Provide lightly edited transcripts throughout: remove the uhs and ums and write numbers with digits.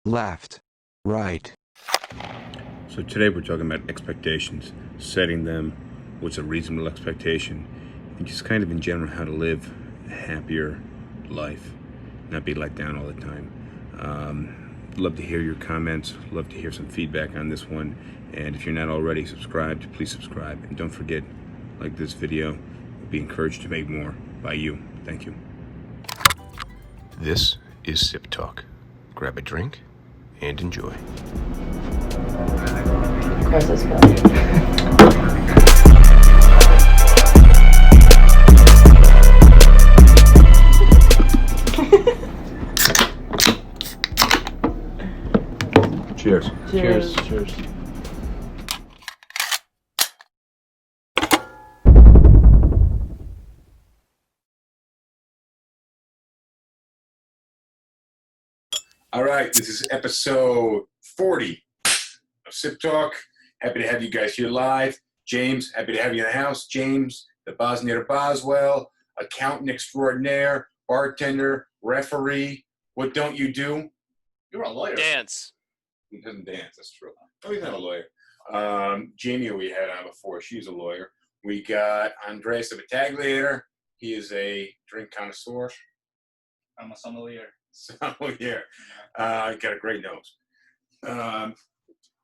left, right. So today we're talking about expectations, setting them, what's a reasonable expectation, and just kind of in general how to live a happier life, not be let down all the time. Love to hear your comments, love to hear some feedback on this one, and if you're not already subscribed, please subscribe, and don't forget, like this video, be encouraged to make more by you. Thank you. This is SipTalk. Grab a drink and enjoy. Cars as well. Cheers. Cheers. Cheers. All right, this is episode 40 of Sip Talk. Happy to have you guys here live. James, happy to have you in the house. James, the Bosnian Boswell, accountant extraordinaire, bartender, referee. What don't you do? You're a lawyer. Dance. He doesn't dance, that's true. Oh, he's not a lawyer. Jamie, we had on before. She's a lawyer. We got Andres, the Battagliator. He is a drink connoisseur. I'm a sommelier. Sommelier. Got a great nose.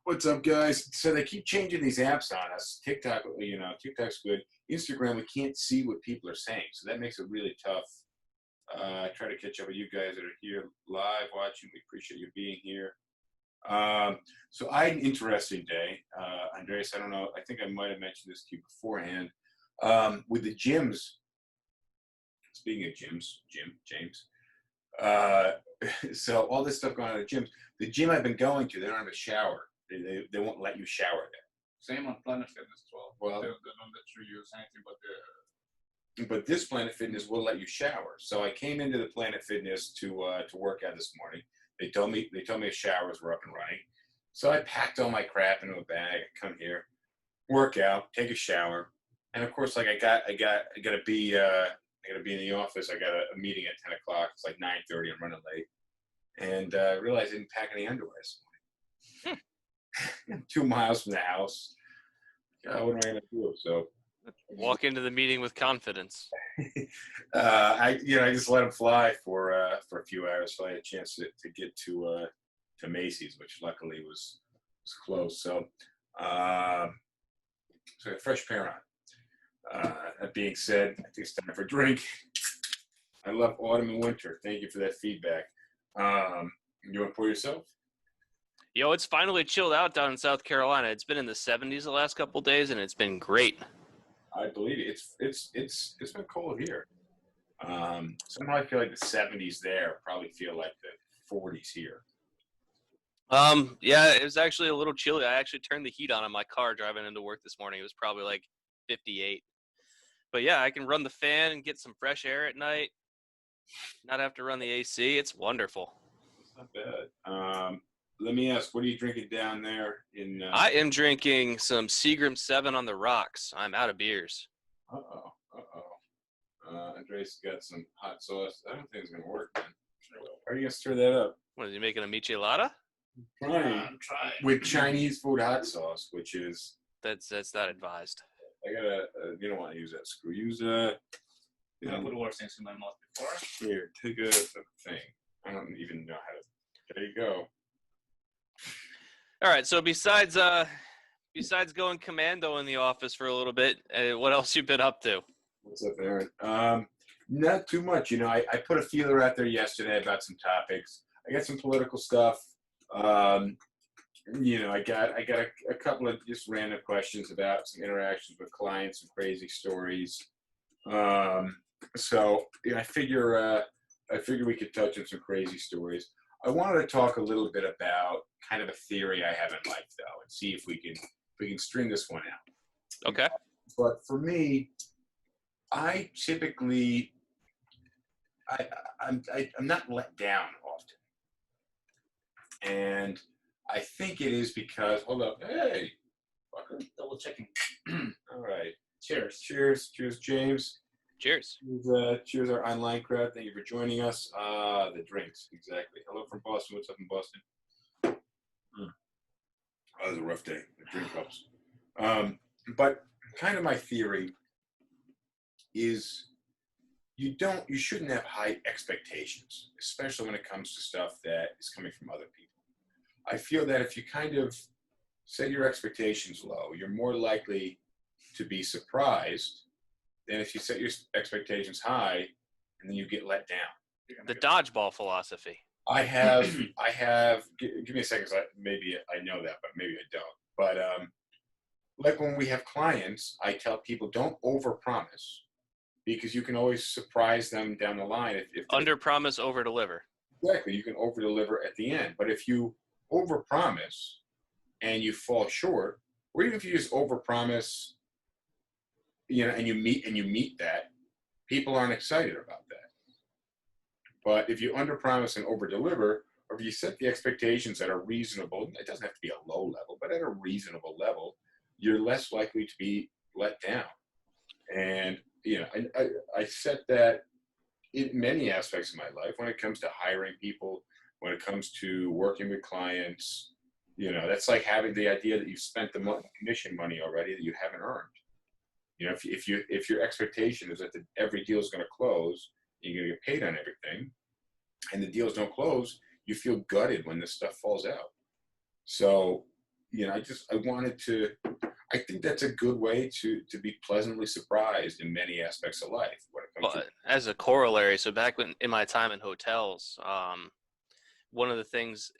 What's up, guys? So they keep changing these apps on us. TikTok, TikTok's good. Instagram, we can't see what people are saying, so that makes it really tough. Try to catch up with you guys that are here live watching. We appreciate you being here. So I had an interesting day. Andreas, I don't know, I think I might have mentioned this to you beforehand. With the gyms, speaking of gyms, James. So all this stuff going on at the gyms. The gym I've been going to, they don't have a shower. They won't let you shower there. Same on Planet Fitness as well. Well, they don't let you use anything but the. But this Planet Fitness will let you shower. So I came into the Planet Fitness to work out this morning. They told me the showers were up and running. So I packed all my crap into a bag. I come here, work out, take a shower, and of course, like I gotta be in the office. I got a meeting at 10 o'clock. It's like 9:30. I'm running late, and I realized I didn't pack any underwear this morning. 2 miles from the house. What am I gonna do? So Walk into the meeting with confidence. I just let them fly for a few hours, so I had a chance to get to Macy's, which luckily was close. So so I got a fresh pair on. That being said, I think it's time for a drink. I love autumn and winter. Thank you for that feedback. You want to pour yourself? Yo, it's finally chilled out down in South Carolina. It's been in the 70s the last couple of days, and it's been great. I believe it. It's been cold here. Somehow I feel like the 70s there probably feel like the 40s here. Yeah, it was actually a little chilly. I actually turned the heat on my car driving into work this morning. It was probably like 58. But yeah, I can run the fan and get some fresh air at night. Not have to run the AC. It's wonderful. It's not bad. Let me ask, what are you drinking down there in? I am drinking some Seagram 7 on the rocks. I'm out of beers. Andres got some hot sauce. I don't think it's gonna work, man. How are you gonna stir that up? What, is he making a michelada? I'm trying. With Chinese food hot sauce, which is That's not advised. I gotta. You don't want to use that screw. Use I put worse things in my mouth before. Here, take a thing. I don't even know how to. There you go. All right. So besides going commando in the office for a little bit, what else you been up to? What's up, Aaron? Not too much. I put a feeler out there yesterday about some topics. I got some political stuff. I got a couple of just random questions about some interactions with clients and crazy stories. So I figure we could touch on some crazy stories. I wanted to talk a little bit about kind of a theory I have in life, though, and see if we can string this one out. Okay. But for me, I typically I'm not let down often, and I think it is because hey, fucker, Double checking. all right, Cheers. James. Cheers. Cheers, our online crowd. Thank you for joining us. The drinks, exactly. Hello from Boston. What's up in Boston? That was a rough day. Drink helps. But kind of my theory is you shouldn't have high expectations, especially when it comes to stuff that is coming from other people. I feel that if you kind of set your expectations low, you're more likely to be surprised than if you set your expectations high and then you get let down. The dodgeball philosophy. I have, give me a second, maybe I know that, but maybe I don't. But like when we have clients, I tell people don't overpromise because you can always surprise them down the line. If Under promise, over deliver. Exactly, you can over deliver at the end. But if you overpromise and you fall short, or even if you just overpromise, and you meet that, people aren't excited about that. But if you underpromise and overdeliver, or if you set the expectations that are reasonable, it doesn't have to be a low level, but at a reasonable level, you're less likely to be let down. And I set that in many aspects of my life. When it comes to hiring people, when it comes to working with clients, that's like having the idea that you've spent the commission money already that you haven't earned. If your expectation is that every deal is going to close, you're going to get paid on everything, and the deals don't close, you feel gutted when this stuff falls out. So, I think that's a good way to be pleasantly surprised in many aspects of life. Well, as a corollary, so back in my time in hotels, one of the things,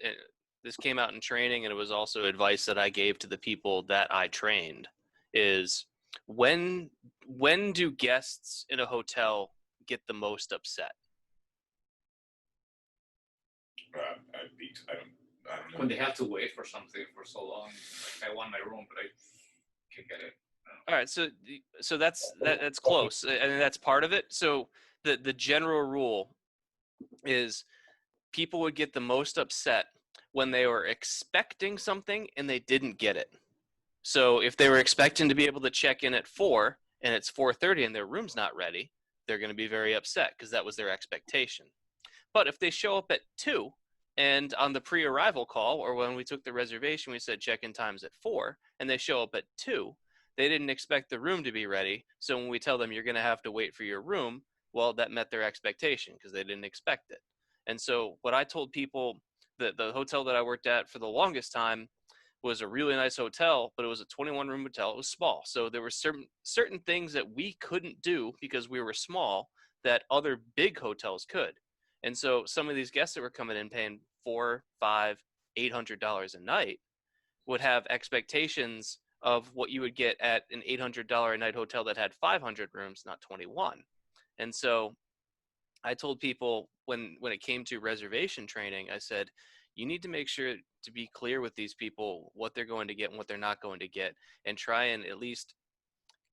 this came out in training, and it was also advice that I gave to the people that I trained, is when do guests in a hotel get the most upset? I don't know. When they have to wait for something for so long, like I want my room, but I can't get it. All right, so that's close, and that's part of it. So the general rule is people would get the most upset when they were expecting something and they didn't get it. So if they were expecting to be able to check in at 4 and it's 4:30 and their room's not ready, they're going to be very upset because that was their expectation. But if they show up at 2 and on the pre-arrival call, or when we took the reservation, we said check-in time's at 4 and they show up at 2, they didn't expect the room to be ready. So when we tell them you're going to have to wait for your room, well, that met their expectation because they didn't expect it. And so what I told people, the hotel that I worked at for the longest time was a really nice hotel, but it was a 21-room hotel. It was small. So there were certain things that we couldn't do because we were small that other big hotels could. And so some of these guests that were coming in paying $400, $500, $800 a night would have expectations of what you would get at an $800 a night hotel that had 500 rooms, not 21. And so I told people when it came to reservation training, I said, you need to make sure to be clear with these people what they're going to get and what they're not going to get, and try and at least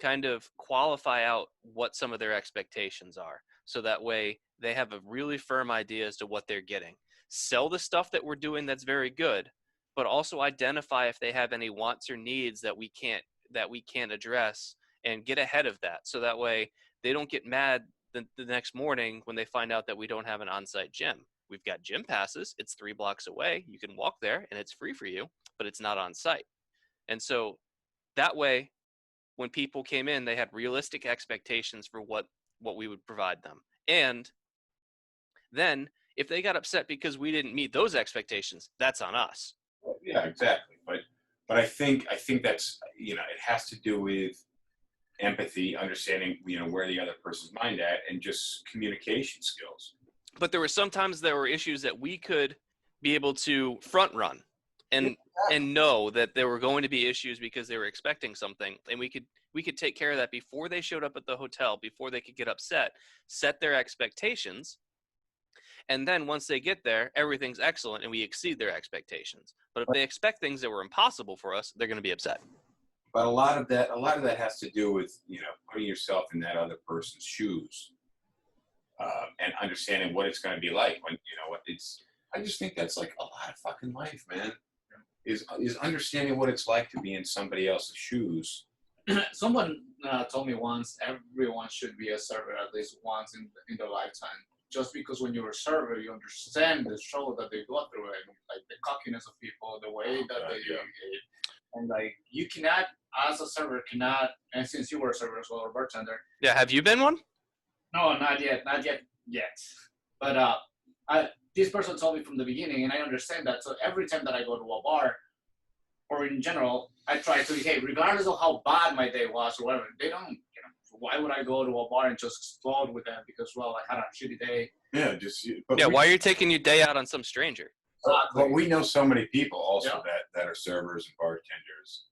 kind of qualify out what some of their expectations are. So that way they have a really firm idea as to what they're getting. Sell the stuff that we're doing that's very good, but also identify if they have any wants or needs that we can't address, and get ahead of that. So that way they don't get mad the next morning when they find out that we don't have an on-site gym. We've got gym passes. It's 3 blocks away. You can walk there and it's free for you, but it's not on site. And so that way, when people came in, they had realistic expectations for what we would provide them. And then if they got upset because we didn't meet those expectations, that's on us. Yeah, exactly. But I think that's, it has to do with empathy, understanding, where the other person's mind at, and just communication skills. But there were sometimes there were issues that we could be able to front run and know that there were going to be issues because they were expecting something, and we could take care of that before they showed up at the hotel, before they could get upset, set their expectations. And then once they get there, everything's excellent and we exceed their expectations. But if they expect things that were impossible for us, they're going to be upset. But a lot of that has to do with, putting yourself in that other person's shoes, and understanding what it's going to be like when, I just think that's like a lot of fucking life, man, is understanding what it's like to be in somebody else's shoes. Someone told me once, everyone should be a server at least once in their lifetime. just because when you're a server, you understand the struggle that they go through and like the cockiness of people, the way that they behave. And like you cannot, as a server, and since you were a server as well, or bartender. Yeah, have you been one? No, not yet. But this person told me from the beginning, and I understand that. So every time that I go to a bar, or in general, I try to, hey, regardless of how bad my day was or whatever, they don't, why would I go to a bar and just explode with them because, well, I had a shitty day? Yeah, Why are you taking your day out on some stranger? But we know so many people also that are servers and bartenders,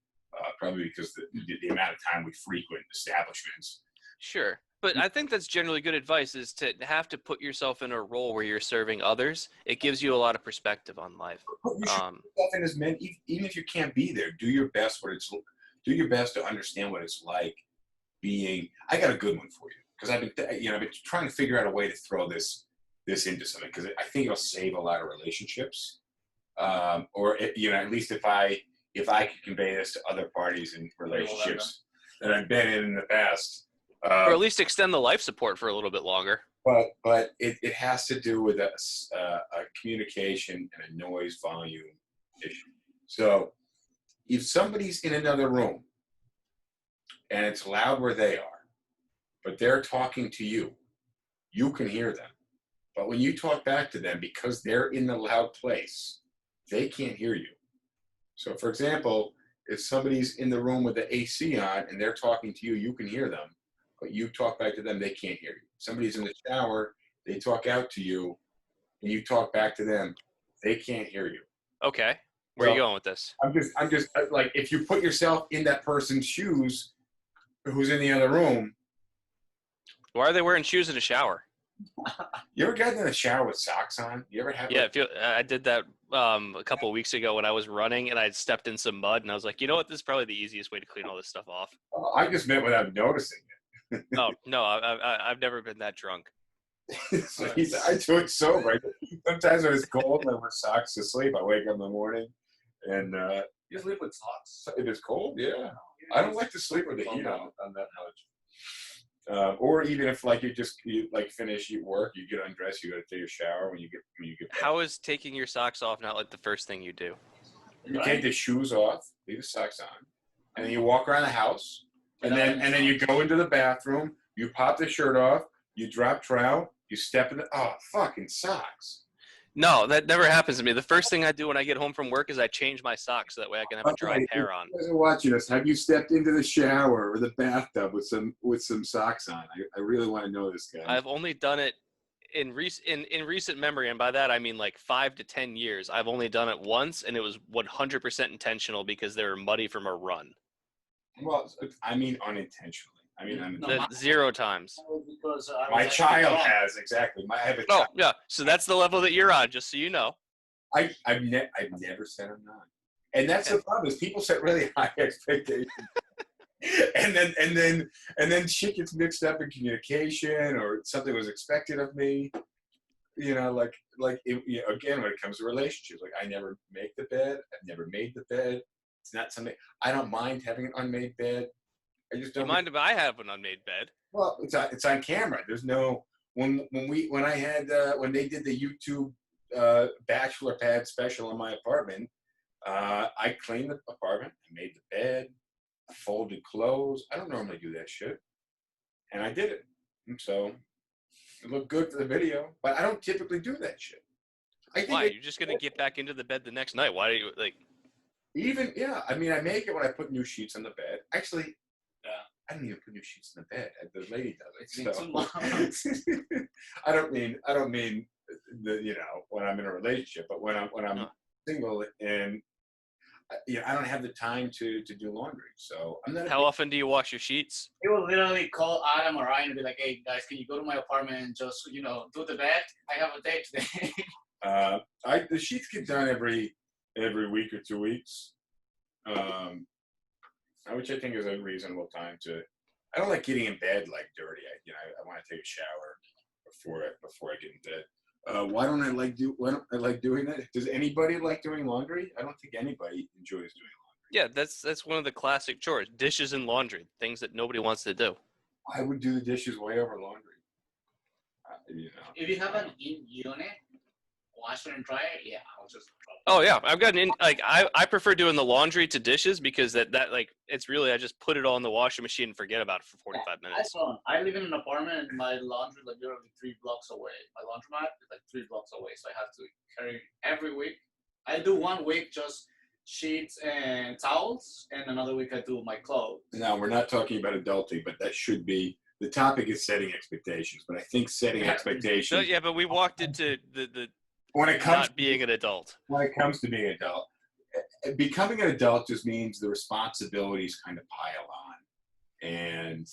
probably because the amount of time we frequent establishments. Sure. But I think that's generally good advice, is to have to put yourself in a role where you're serving others. It gives you a lot of perspective on life. You should put yourself in as many, even if you can't be there, do your best to understand what it's like being. I got a good one for you, because I've been trying to figure out a way to throw this into something, because I think it'll save a lot of relationships, or at least if I could convey this to other parties in relationships that I've been in the past. Or at least extend the life support for a little bit longer. But it has to do with a communication and a noise volume issue. So if somebody's in another room and it's loud where they are, but they're talking to you, you can hear them. But when you talk back to them, because they're in the loud place, they can't hear you. So for example, if somebody's in the room with the AC on and they're talking to you, you can hear them. But you talk back to them, they can't hear you. Somebody's in the shower, they talk out to you, and you talk back to them, they can't hear you. Okay. Where are you going with this? I'm just like, if you put yourself in that person's shoes who's in the other room. Why are they wearing shoes in the shower? You ever gotten in the shower with socks on? You ever have? Yeah, I did that a couple of weeks ago when I was running, and I stepped in some mud, and I was like, you know what? This is probably the easiest way to clean all this stuff off. I just meant without noticing it. Oh, no, I've never been that drunk. So I do it sober. Sometimes when it's cold and I wear socks to sleep, I wake up in the morning and You sleep with socks? if it's cold, yeah. I don't like to sleep with the heat on that much. Or even if you finish your work, you get undressed, you go to take a shower when you get back. How is taking your socks off not like the first thing you do? You take the shoes off, leave the socks on, and then you walk around the house. And then you go into the bathroom, you pop the shirt off, you drop trowel, you step in fucking socks. No, that never happens to me. The first thing I do when I get home from work is I change my socks so that way I can have a dry pair on. You guys are watching us. Have you stepped into the shower or the bathtub with some socks on? I really want to know this, guy. I've only done it in recent memory, and by that I mean like 5 to 10 years. I've only done it once, and it was 100% intentional because they were muddy from a run. Well, I mean unintentionally. I mean, 0 times. Because my child has, exactly. I have a child. Oh, yeah. So that's the level that you're on, just so you know. I've never said I'm not. And that's the problem, is people set really high expectations. and then shit gets mixed up in communication, or something was expected of me. Again, when it comes to relationships, like I never make the bed. I've never made the bed. It's not something I don't mind having an unmade bed. I just don't mind if I have an unmade bed. Well, it's on camera. There's no when they did the YouTube bachelor pad special in my apartment. I cleaned the apartment, I made the bed, I folded clothes. I don't normally do that shit, and I did it. And so it looked good for the video, but I don't typically do that shit. Why? You're just gonna get back into the bed the next night. Why do you like? I mean, I make it when I put new sheets on the bed. Actually, I don't even put new sheets in the bed. The lady does it. So. I don't mean when I'm in a relationship, but when I'm single and I don't have the time to do laundry. So I'm not. How often do you wash your sheets? He will literally call Adam or Ryan and be like, "Hey guys, can you go to my apartment and just do the bed? I have a date today." The sheets get done every week or 2 weeks, which I think is a reasonable time to. I don't like getting in bed like dirty. I want to take a shower before I get in bed. Why don't I like doing that? Does anybody like doing laundry? I don't think anybody enjoys doing laundry. Yeah, that's one of the classic chores: dishes and laundry, things that nobody wants to do. I would do the dishes way over laundry. You know. If you have an in-unit washer and dryer, yeah, I'll just. Oh yeah, I've gotten in. Like I prefer doing the laundry to dishes because that like it's really I just put it all in the washing machine and forget about it for 45 minutes. I live in an apartment and my laundry like literally 3 blocks away. My laundromat is like 3 blocks away, so I have to carry every week. I do 1 week just sheets and towels, and another week I do my clothes. Now we're not talking about adulting, but that should be the topic is setting expectations. But I think setting expectations. So yeah, but we walked into the when it comes not being an adult. When it comes to being an adult, becoming an adult just means the responsibilities kind of pile on, and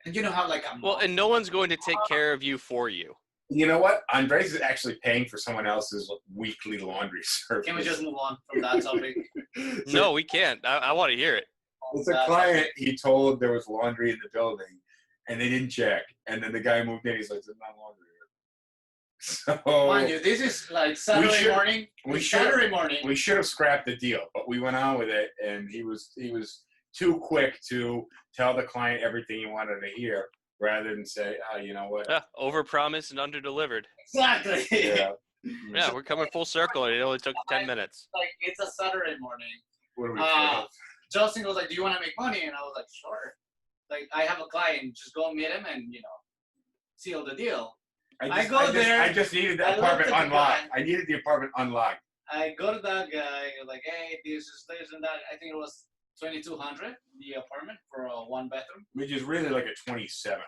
you know how like I'm well, and no one's going to take care of you for you. You know what? Andres is actually paying for someone else's weekly laundry service. Can we just move on from that topic? No, we can't. I want to hear it. It's a client. He told there was laundry in the building, and they didn't check. And then the guy moved in. He's like, "There's not laundry here." So, mind you, this is like Saturday morning. Saturday morning. We should have scrapped the deal, but we went on with it, and he was too quick to tell the client everything he wanted to hear, rather than say, you know what? Yeah, overpromised and underdelivered. Exactly. Yeah. Yeah, we're coming full circle, and it only took 10 minutes. Like it's a Saturday morning. What are we doing? Justin was like, "Do you want to make money?" And I was like, "Sure." Like I have a client, just go meet him and seal the deal. I just needed the apartment unlocked. I needed the apartment unlocked. I go to that guy, like, "Hey, this is this and that." I think it was $2,200 the apartment for a 1 bedroom, which is really like a $2,700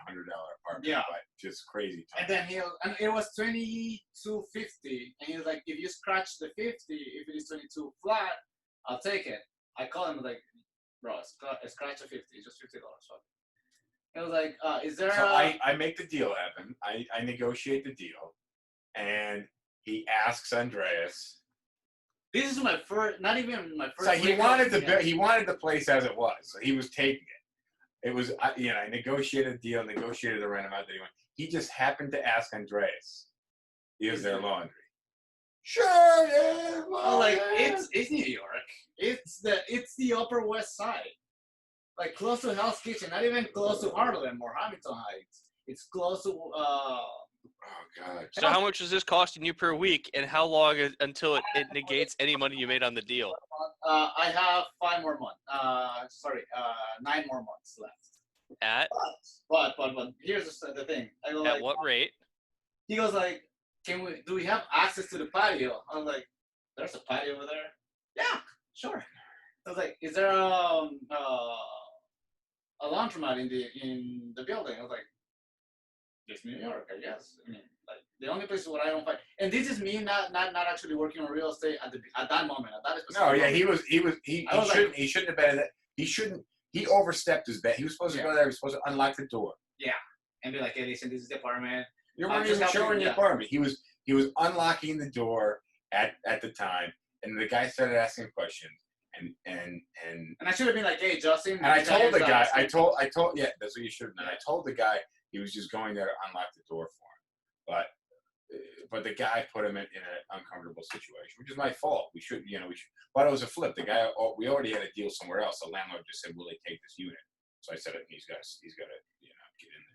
apartment. Yeah, but just crazy. And then and it was $2,250, and he was like, "If you scratch the 50, if it is 22 flat, I'll take it." I called him like, "Bro, scratch the 50, it's just $50." It was like, "Is there?" So I make the deal happen. I negotiate the deal, and he asks Andreas. This is my first, not even my first. So he wanted the place as it was. So he was taking it. It was, I negotiated a deal, negotiated the rent amount that he wanted. He just happened to ask Andreas, "Is there laundry?" Sure, yeah. Well, like it's New York. It's the Upper West Side, like close to Hell's Kitchen, not even close to Harlem or Hamilton Heights. It's close to. Oh God! So how much is this costing you per week, and how long until it negates any money you made on the deal? I have 5 more months. 9 more months left. At? But here's the thing. I go, at what rate? He goes like, do we have access to the patio? I was like, "There's a patio over there." "Yeah, sure." I was like, "Is there a laundromat in the building?" I was like, "It's New York, I guess." I mean, like the only place where I don't find, and this is me not actually working on real estate at that moment. At that specific moment. He shouldn't have been that. He overstepped his bet. He was supposed to go there. He was supposed to unlock the door. Yeah, and be like, "Hey, listen, this is the apartment." You weren't even showing the apartment. He was unlocking the door at the time, and the guy started asking questions, and I should have been like, "Hey, Justin." And I told the guy, I told, yeah, that's what you should have done. I told the guy he was just going there to unlock the door for him, but the guy put him in an uncomfortable situation, which is my fault. We should, but it was a flip. The guy, we already had a deal somewhere else. The landlord just said, "Will they take this unit?" So I said, "He's got to, get in there."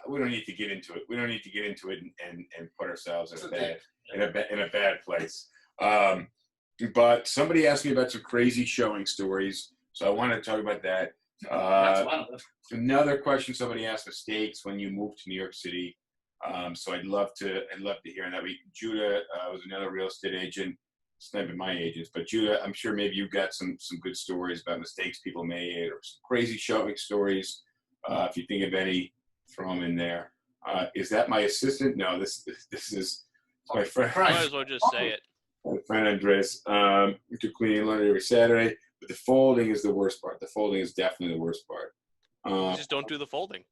We don't need to get into it. We don't need to get into it and put ourselves in a bad place. But somebody asked me about some crazy showing stories, so I want to talk about that. That's one of them. Another question somebody asked: mistakes when you moved to New York City. So I'd love to hear that. Judah was another real estate agent. It's not even my agents, but Judah, I'm sure maybe you've got some good stories about mistakes people made or some crazy showing stories. If you think of any, throw them in there. Is that my assistant? No, this is my friend. Might as well just say it. My friend Andres. We do cleaning laundry every Saturday, but the folding is the worst part. The folding is definitely the worst part. You just don't do the folding.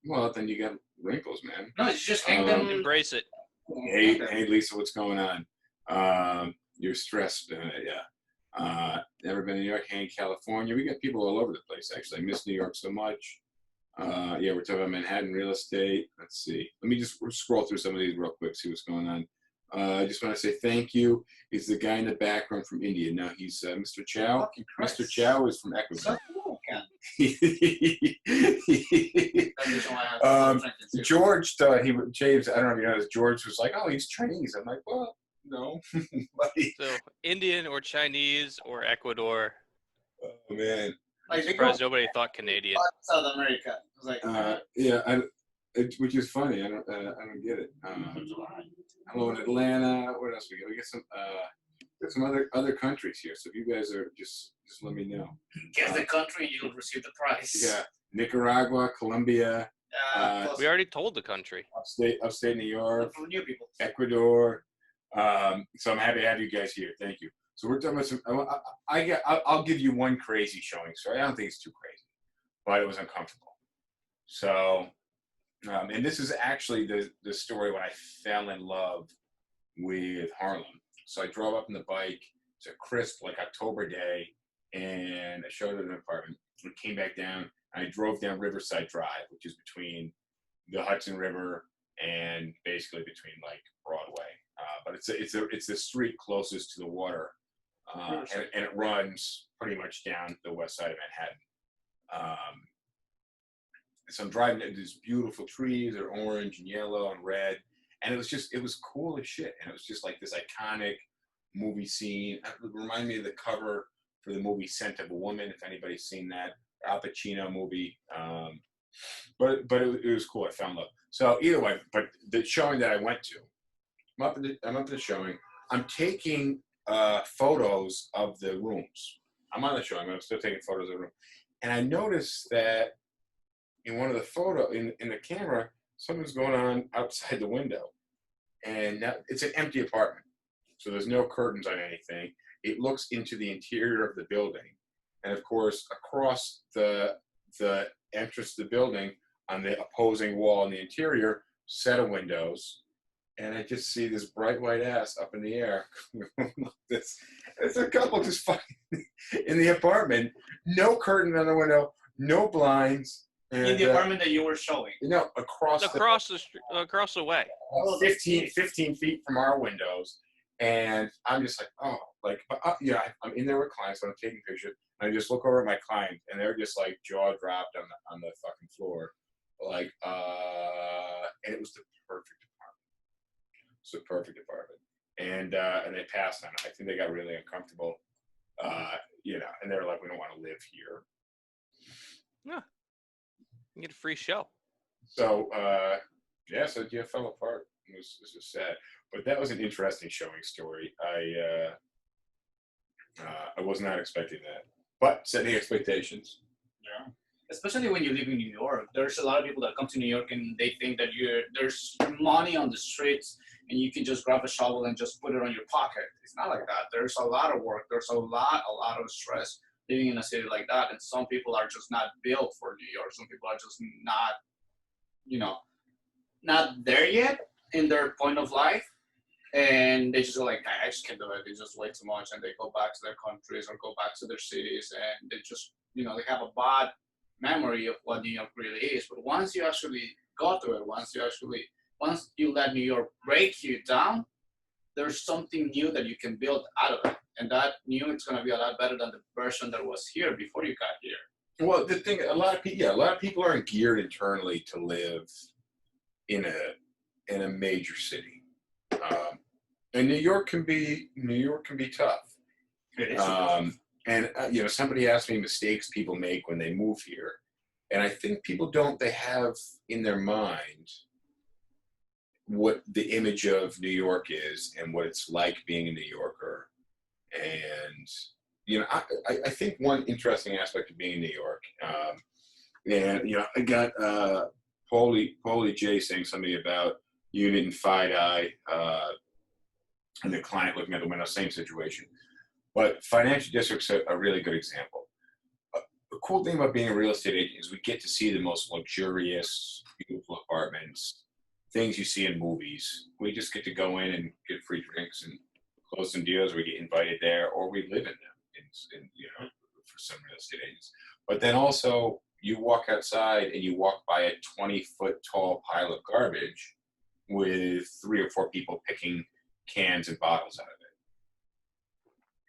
Well, then you got wrinkles, man. No, you just hang them. Embrace it. Hey, Lisa, what's going on? You're stressed. Yeah. Never been to New York, hang in California. We got people all over the place, actually. I miss New York so much. Yeah, we're talking about Manhattan real estate. Let's see. Let me just scroll through some of these real quick, see what's going on. I just want to say thank you. He's the guy in the background from India. No, he's Mr. Chow. Mr. Chow is from Ecuador. can. That's the reason why I have to drink it too. George thought he would. James, I don't know if you know this. George was like, "Oh, he's Chinese." I'm like, "Well, no." Like, So Indian or Chinese or Ecuador. oh man. I'm Like, they go surprised nobody thought Canadian. South America. It's like, Yeah, which is funny. I don't get it. Hello in Atlanta. What else we got? We got some other countries here. So if you guys are just let me know. guess the country and you'll receive the prize. Yeah, Nicaragua, Colombia, We already told the country. upstate New York, for new people. Ecuador. So I'm happy to have you guys here. Thank you. So we're talking about some. I'll give you one crazy showing story. I don't think it's too crazy, but it was uncomfortable. So, and this is actually the story when I fell in love with Harlem. So I drove up on the bike. It's a crisp, like October day, and I showed it in an apartment. And came back down. And I drove down Riverside Drive, which is between the Hudson River and basically between like Broadway. But it's the street closest to the water, and it runs pretty much down the west side of Manhattan. So I'm driving. There's beautiful trees. They're orange and yellow and red, and it was cool as shit. And it was just like this iconic movie scene. It reminded me of the cover for the movie Scent of a Woman, if anybody's seen that Al Pacino movie. But it was cool. I found love. So either way, but the showing that I went to, I'm up at the showing. I'm taking photos of the rooms. I'm on the showing. I'm still taking photos of the room, and I noticed that in one of the in the camera, something's going on outside the window, and now it's an empty apartment, so there's no curtains on anything. It looks into the interior of the building, and of course, across the entrance to the building, on the opposing wall in the interior, set of windows, and I just see this bright white ass up in the air. It's a couple just fucking in the apartment, no curtain on the window, no blinds. And, in the apartment that you were showing. No, across the way. 15 feet from our windows, and I'm just like, oh, like, yeah, I'm in there with clients, so I'm taking pictures, and I just look over at my client, and they're just like jaw dropped on the fucking floor, like, and it was the perfect apartment. It's the perfect apartment, and they passed on it. I think they got really uncomfortable, and they're like, we don't want to live here. Yeah. You get a free show. So, so yeah, fell apart. It was sad, but that was an interesting showing story. I was not expecting that, but setting expectations. Yeah. Especially when you live in New York, there's a lot of people that come to New York and they think that there's money on the streets and you can just grab a shovel and just put it on your pocket. It's not like that. There's a lot of work. There's a lot of stress living in a city like that, and some people are just not built for New York. Some people are just not there yet in their point of life, and they just go like, I just can't do it. It's just way too much, and they go back to their countries or go back to their cities, and they just, they have a bad memory of what New York really is. But once you actually go to it, once you let New York break you down, there's something new that you can build out of it. And that new, it's going to be a lot better than the version that was here before you got here. Well, the thing, a lot of people aren't geared internally to live in a major city, and New York can be tough. It is. And somebody asked me mistakes people make when they move here, and I think people they have in their mind what the image of New York is and what it's like being a New Yorker. And, I think one interesting aspect of being in New York, I got Paulie J saying something about unit and FIDI, and the client looking at the window, same situation. But financial districts are a really good example. The cool thing about being a real estate agent is we get to see the most luxurious, beautiful apartments, things you see in movies. We just get to go in and get free drinks and close some deals. We get invited there, or we live in them. For some real estate agents. But then also, you walk outside and you walk by a 20-foot tall pile of garbage with 3 or 4 people picking cans and bottles out of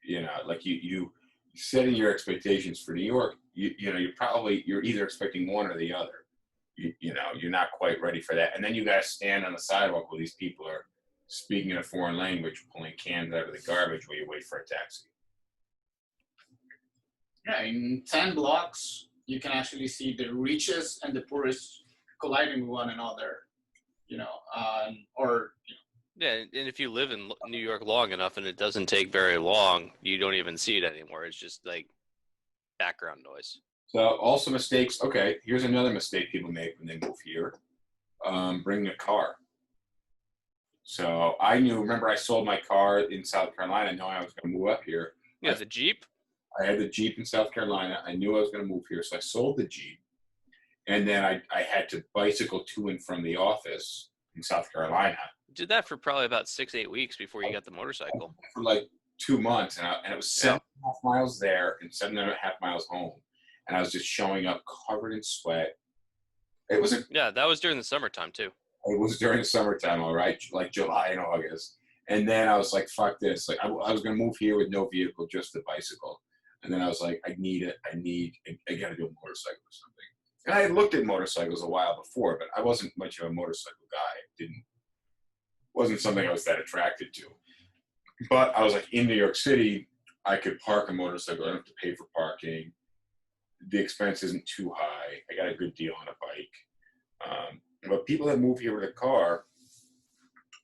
it. Like you setting your expectations for New York, you're either expecting one or the other. You're not quite ready for that. And then you got to stand on the sidewalk where these people are speaking in a foreign language, pulling cans out of the garbage while you wait for a taxi. Yeah, in 10 blocks, you can actually see the richest and the poorest colliding with one another, Yeah, and if you live in New York long enough and it doesn't take very long, you don't even see it anymore. It's just like background noise. So also mistakes. Okay, here's another mistake people make when they move here. Bringing a car. So remember I sold my car in South Carolina knowing I was going to move up here. Yeah, the Jeep? I had the Jeep in South Carolina. I knew I was going to move here, so I sold the Jeep. And then I had to bicycle to and from the office in South Carolina. Did that for probably about 6-8 weeks before you got the motorcycle. For like 2 months, and it was 7.5 miles there and 7.5 miles home. And I was just showing up covered in sweat. Yeah, that was during the summertime too. It was during the summertime, all right, like July and August. And then I was like, fuck this. Like I was going to move here with no vehicle, just a bicycle. And then I was like, I got to do a motorcycle or something. And I had looked at motorcycles a while before, but I wasn't much of a motorcycle guy. Wasn't something I was that attracted to. But I was like, in New York City, I could park a motorcycle. I don't have to pay for parking. The expense isn't too high. I got a good deal on a bike. But people that move here with a car,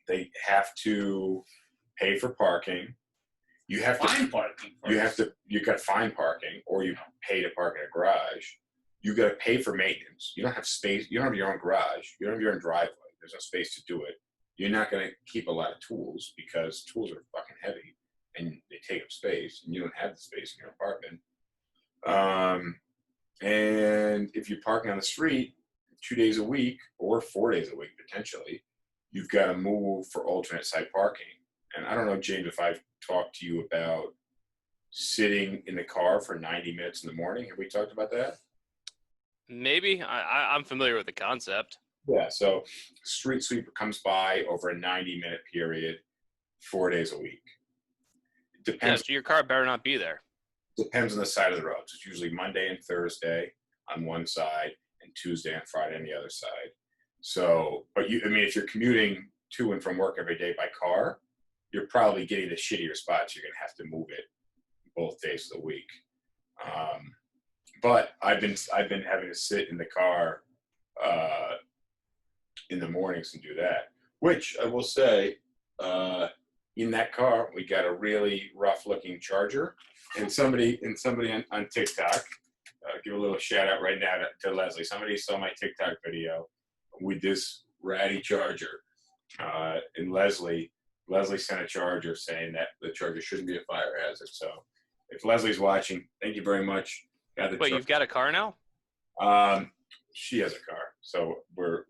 they have to pay for parking. You have to find parking. You got to find parking, or you pay to park in a garage. You got to pay for maintenance. You don't have space. You don't have your own garage. You don't have your own driveway. There's no space to do it. You're not going to keep a lot of tools because tools are fucking heavy and they take up space, and you don't have the space in your apartment. And if you're parking on the street 2 days a week or 4 days a week potentially, you've got to move for alternate site parking. And I don't know, James, if I've talked to you about sitting in the car for 90 minutes in the morning. Have we talked about that? Maybe. I'm familiar with the concept. Yeah, so street sweeper comes by over a 90-minute period, 4 days a week. It depends. Yeah, so your car better not be there. Depends on the side of the road. So it's usually Monday and Thursday on one side and Tuesday and Friday on the other side. So, if you're commuting to and from work every day by car, you're probably getting the shittier spots. You're going to have to move it both days of the week. But I've been having to sit in the car in the mornings and do that, which I will say, in that car, we got a really rough looking charger, and somebody on TikTok, give a little shout out right now to Leslie. Somebody saw my TikTok video with this ratty charger, and Leslie sent a charger saying that the charger shouldn't be a fire hazard. So if Leslie's watching, thank you very much. Wait, you've got a car now? She has a car, so we're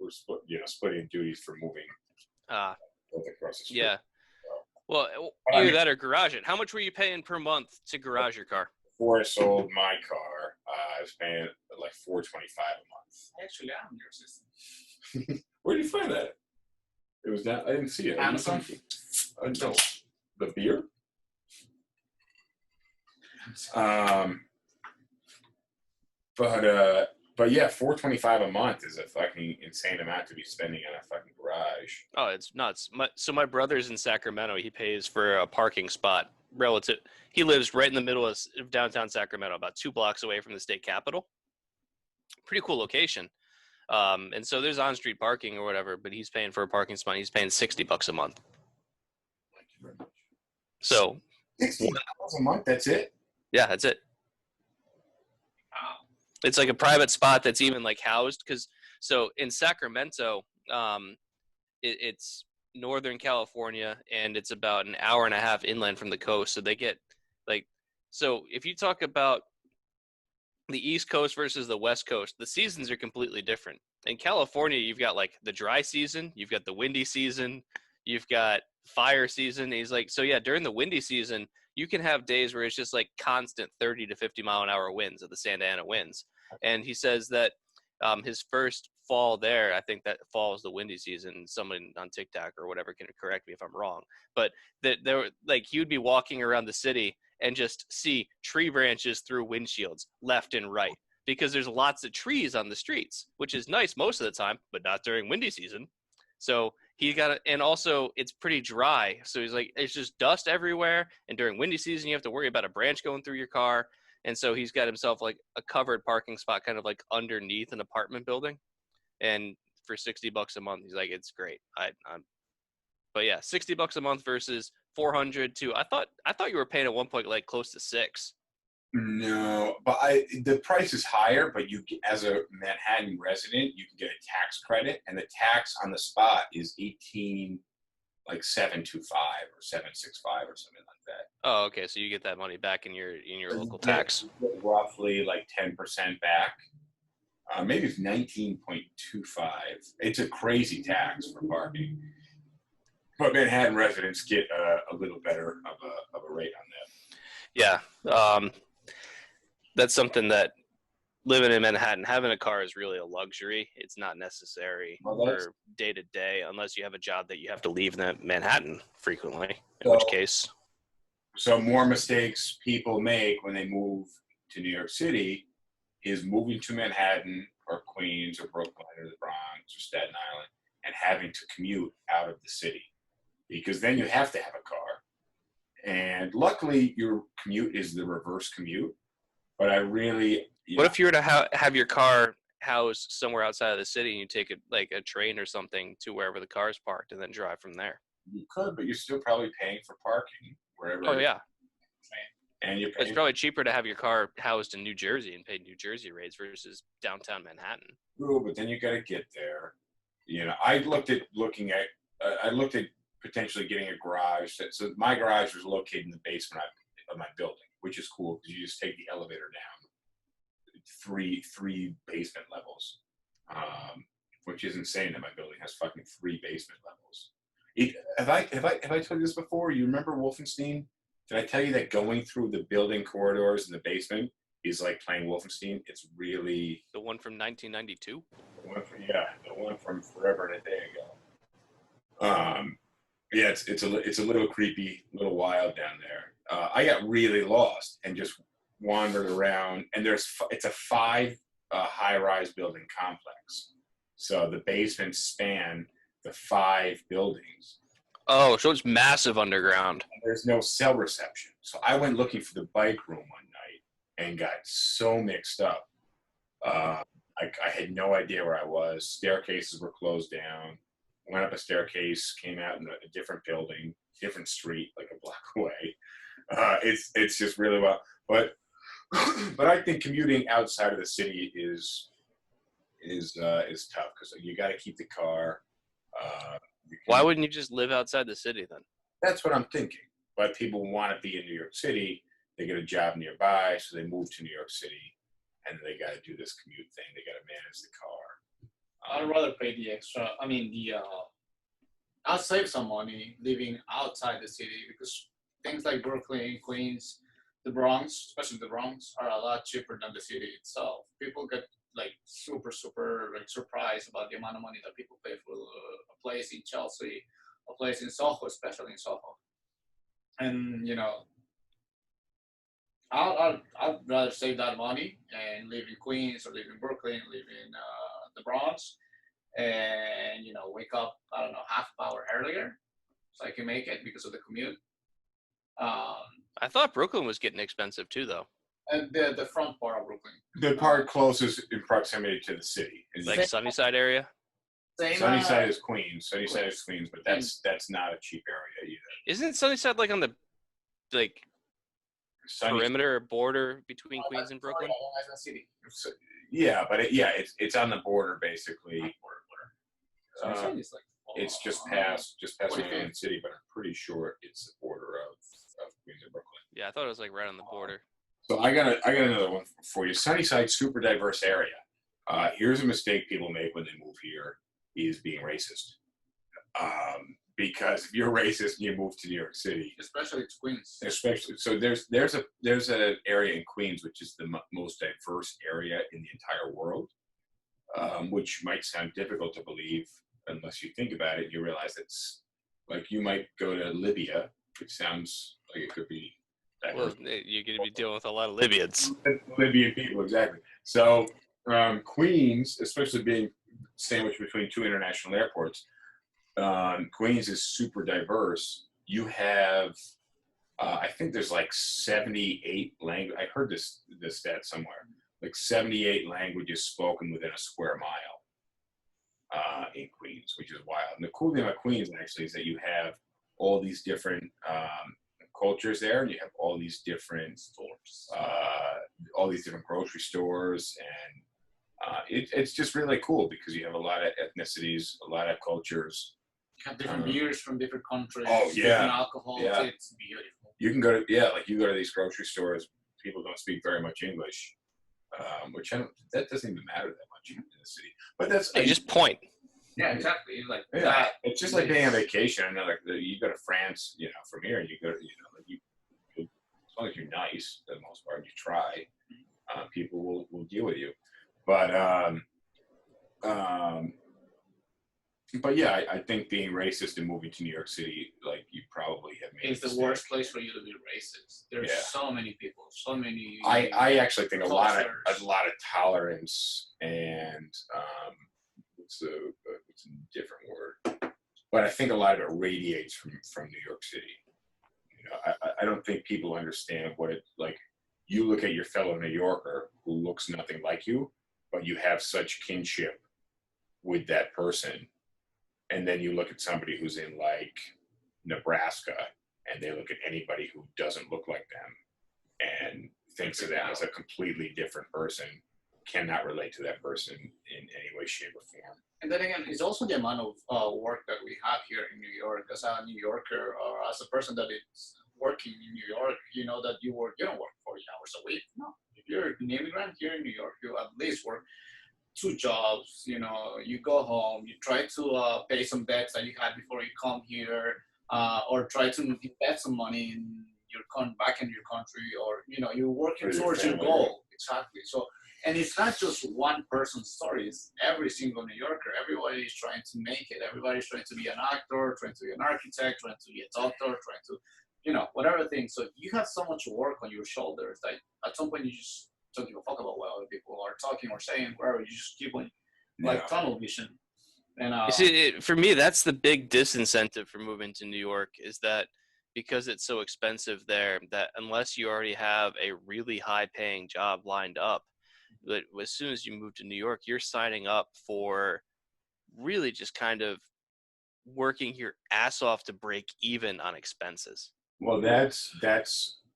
splitting duties for moving across the street. Yeah. Well, either that or garage it. How much were you paying per month to garage your car? Before I sold my car, I was paying like $425 a month. Actually, I'm in your system. Where did you find that? It was that I didn't see it. Amazon. No, the beer. But yeah, $425 a month is a fucking insane amount to be spending on a fucking garage. Oh, it's nuts. My brother's in Sacramento. He pays for a parking spot relative. He lives right in the middle of downtown Sacramento, about 2 blocks away from the state capitol. Pretty cool location. And so there's on-street parking or whatever, but he's paying for a parking spot. He's paying $60 a month. Thank you very much. So $60 a month. That's it. yeah, that's it. It's like a private spot that's even like housed so in Sacramento, it's Northern California, and it's about an hour and a half inland from the coast. So they get so if you talk about the East Coast versus the West Coast, the seasons are completely different. In California, you've got like the dry season, you've got the windy season, you've got fire season. And he's like, so yeah, during the windy season, you can have days where it's just like constant 30 to 50 mile an hour winds of the Santa Ana winds. And he says that his first fall there, I think that fall is the windy season. Someone on TikTok or whatever can correct me if I'm wrong, but that there, like, he would be walking around the city and just see tree branches through windshields left and right because there's lots of trees on the streets, which is nice most of the time, but not during windy season. So he got it, and also it's pretty dry. So he's like, it's just dust everywhere. And during windy season, you have to worry about a branch going through your car. And so he's got himself like a covered parking spot, kind of like underneath an apartment building. And for $60 a month, he's like, it's great. But yeah, $60 a month versus 400 to I thought you were paying at one point like close to $6. No, but the price is higher, but as a Manhattan resident, you can get a tax credit, and the tax on the spot is 18, like 725 or 765 or something like that. Oh, okay. So you get that money back in your local tax. You get roughly like 10% back. Maybe it's 19.25. It's a crazy tax for parking, but Manhattan residents get a little better of a rate on that. Yeah. That's something that living in Manhattan, having a car is really a luxury. It's not necessary for day to day unless you have a job that you have to leave Manhattan frequently, in which case. So more mistakes people make when they move to New York City is moving to Manhattan or Queens or Brooklyn or the Bronx or Staten Island and having to commute out of the city, because then you have to have a car. And luckily your commute is the reverse commute. But I really... What if you were to have your car housed somewhere outside of the city and you take a train or something to wherever the car is parked and then drive from there? You could, but you're still probably paying for parking wherever. Oh, yeah. And you're paying. It's probably cheaper to have your car housed in New Jersey and pay New Jersey rates versus downtown Manhattan. True, but then you got to get there. I looked at potentially getting a garage. So my garage was located in the basement of my building, which is cool because you just take the elevator down three basement levels, which is insane that my building has fucking 3 basement levels. Have I told you this before? You remember Wolfenstein? Did I tell you that going through the building corridors in the basement is like playing Wolfenstein? It's really... The one from 1992? The one from forever and a day ago. Yeah, it's a little creepy, a little wild down there. I got really lost and just wandered around, and it's a 5 high-rise building complex. So the basements span the 5 buildings. Oh, so it's massive underground. And there's no cell reception. So I went looking for the bike room one night and got so mixed up. I had no idea where I was. Staircases were closed down. Went up a staircase, came out in a different building, different street, like a block away. It's just really well, but I think commuting outside of the city is tough because you got to keep the car. Why wouldn't you just live outside the city then? That's what I'm thinking. But people want to be in New York City. They get a job nearby, so they move to New York City, and they got to do this commute thing. They got to manage the car. I'd rather pay the extra. I'll save some money living outside the city because things like Brooklyn, Queens, the Bronx, especially the Bronx, are a lot cheaper than the city itself. People get like super surprised about the amount of money that people pay for a place in Chelsea, a place in Soho, especially in Soho. And I'd rather save that money and live in Queens or live in Brooklyn, live in the Bronx, and wake up, I don't know, half an hour earlier so I can make it because of the commute. I thought Brooklyn was getting expensive too, though. And the front part of Brooklyn. The part closest in proximity to the city. Like Sunnyside area? Sunnyside is Queens. Sunnyside is Queens, but that's not a cheap area either. Isn't Sunnyside like on the perimeter or border between Queens and Brooklyn? City. Yeah, but it's on the border basically. It's just past Manhattan City, but I'm pretty sure it's the border of Queens and Brooklyn. Yeah, I thought it was like right on the border. So I got another one for you. Sunnyside, super diverse area. Here's a mistake people make when they move here is being racist. Because if you're racist and you move to New York City, especially to Queens, so there's an area in Queens which is the most diverse area in the entire world, which might sound difficult to believe unless you think about it. You realize it's like you might go to Libya, which sounds like it could be Well, you're going to be dealing with a lot of Libyans. Libyan people, exactly. So Queens, especially being sandwiched between two international airports, Queens is super diverse. You have, I think there's like 78 language. I heard this stat somewhere, like 78 languages spoken within a square mile in Queens, which is wild. And the cool thing about Queens actually is that you have all these different cultures there, and you have all these different stores, all these different grocery stores, and it's just really cool because you have a lot of ethnicities, a lot of cultures. You have different beers from different countries. Oh, yeah. Different alcohols. Yeah. It's beautiful. You can go to like you go to these grocery stores. People don't speak very much English, which that doesn't even matter that much in the city. But that's You just point. Yeah, exactly. Like yeah, that. it's just like being on vacation. And like you go to France, from here, and you go, as long as you're nice, for the most part, you try, people will deal with you. But yeah, I think being racist and moving to New York City, like you probably have made. It's the worst place for you to be racist. There's so many people, so many. I actually think a lot of tolerance and it's a different word, but I think a lot of it radiates from New York City. I don't think people understand what it like. You look at your fellow New Yorker who looks nothing like you, but you have such kinship with that person. And then you look at somebody who's in like Nebraska and they look at anybody who doesn't look like them and thinks of them as a completely different person, cannot relate to that person in any way, shape, or form. And then again, it's also the amount of work that we have here in New York. As a New Yorker or as a person that is working in New York, you know that you don't work 40 hours a week. No, if you're an immigrant here in New York, you at least work 2 jobs. You go home, you try to pay some debts that you had before you come here, or try to invest some money in back in your country, or you're working towards your goal. Exactly. So, and it's not just one person's story. It's every single New Yorker. Everybody is trying to make it. Everybody's trying to be an actor, trying to be an architect, trying to be a doctor, trying to, whatever thing. So you have so much work on your shoulders that at some point you just don't give a fuck about what other people are talking or saying, wherever. You just keep on tunnel vision. And you see, for me, that's the big disincentive for moving to New York is that because it's so expensive there, that unless you already have a really high-paying job lined up, but as soon as you move to New York, you're signing up for really just kind of working your ass off to break even on expenses. Well, that's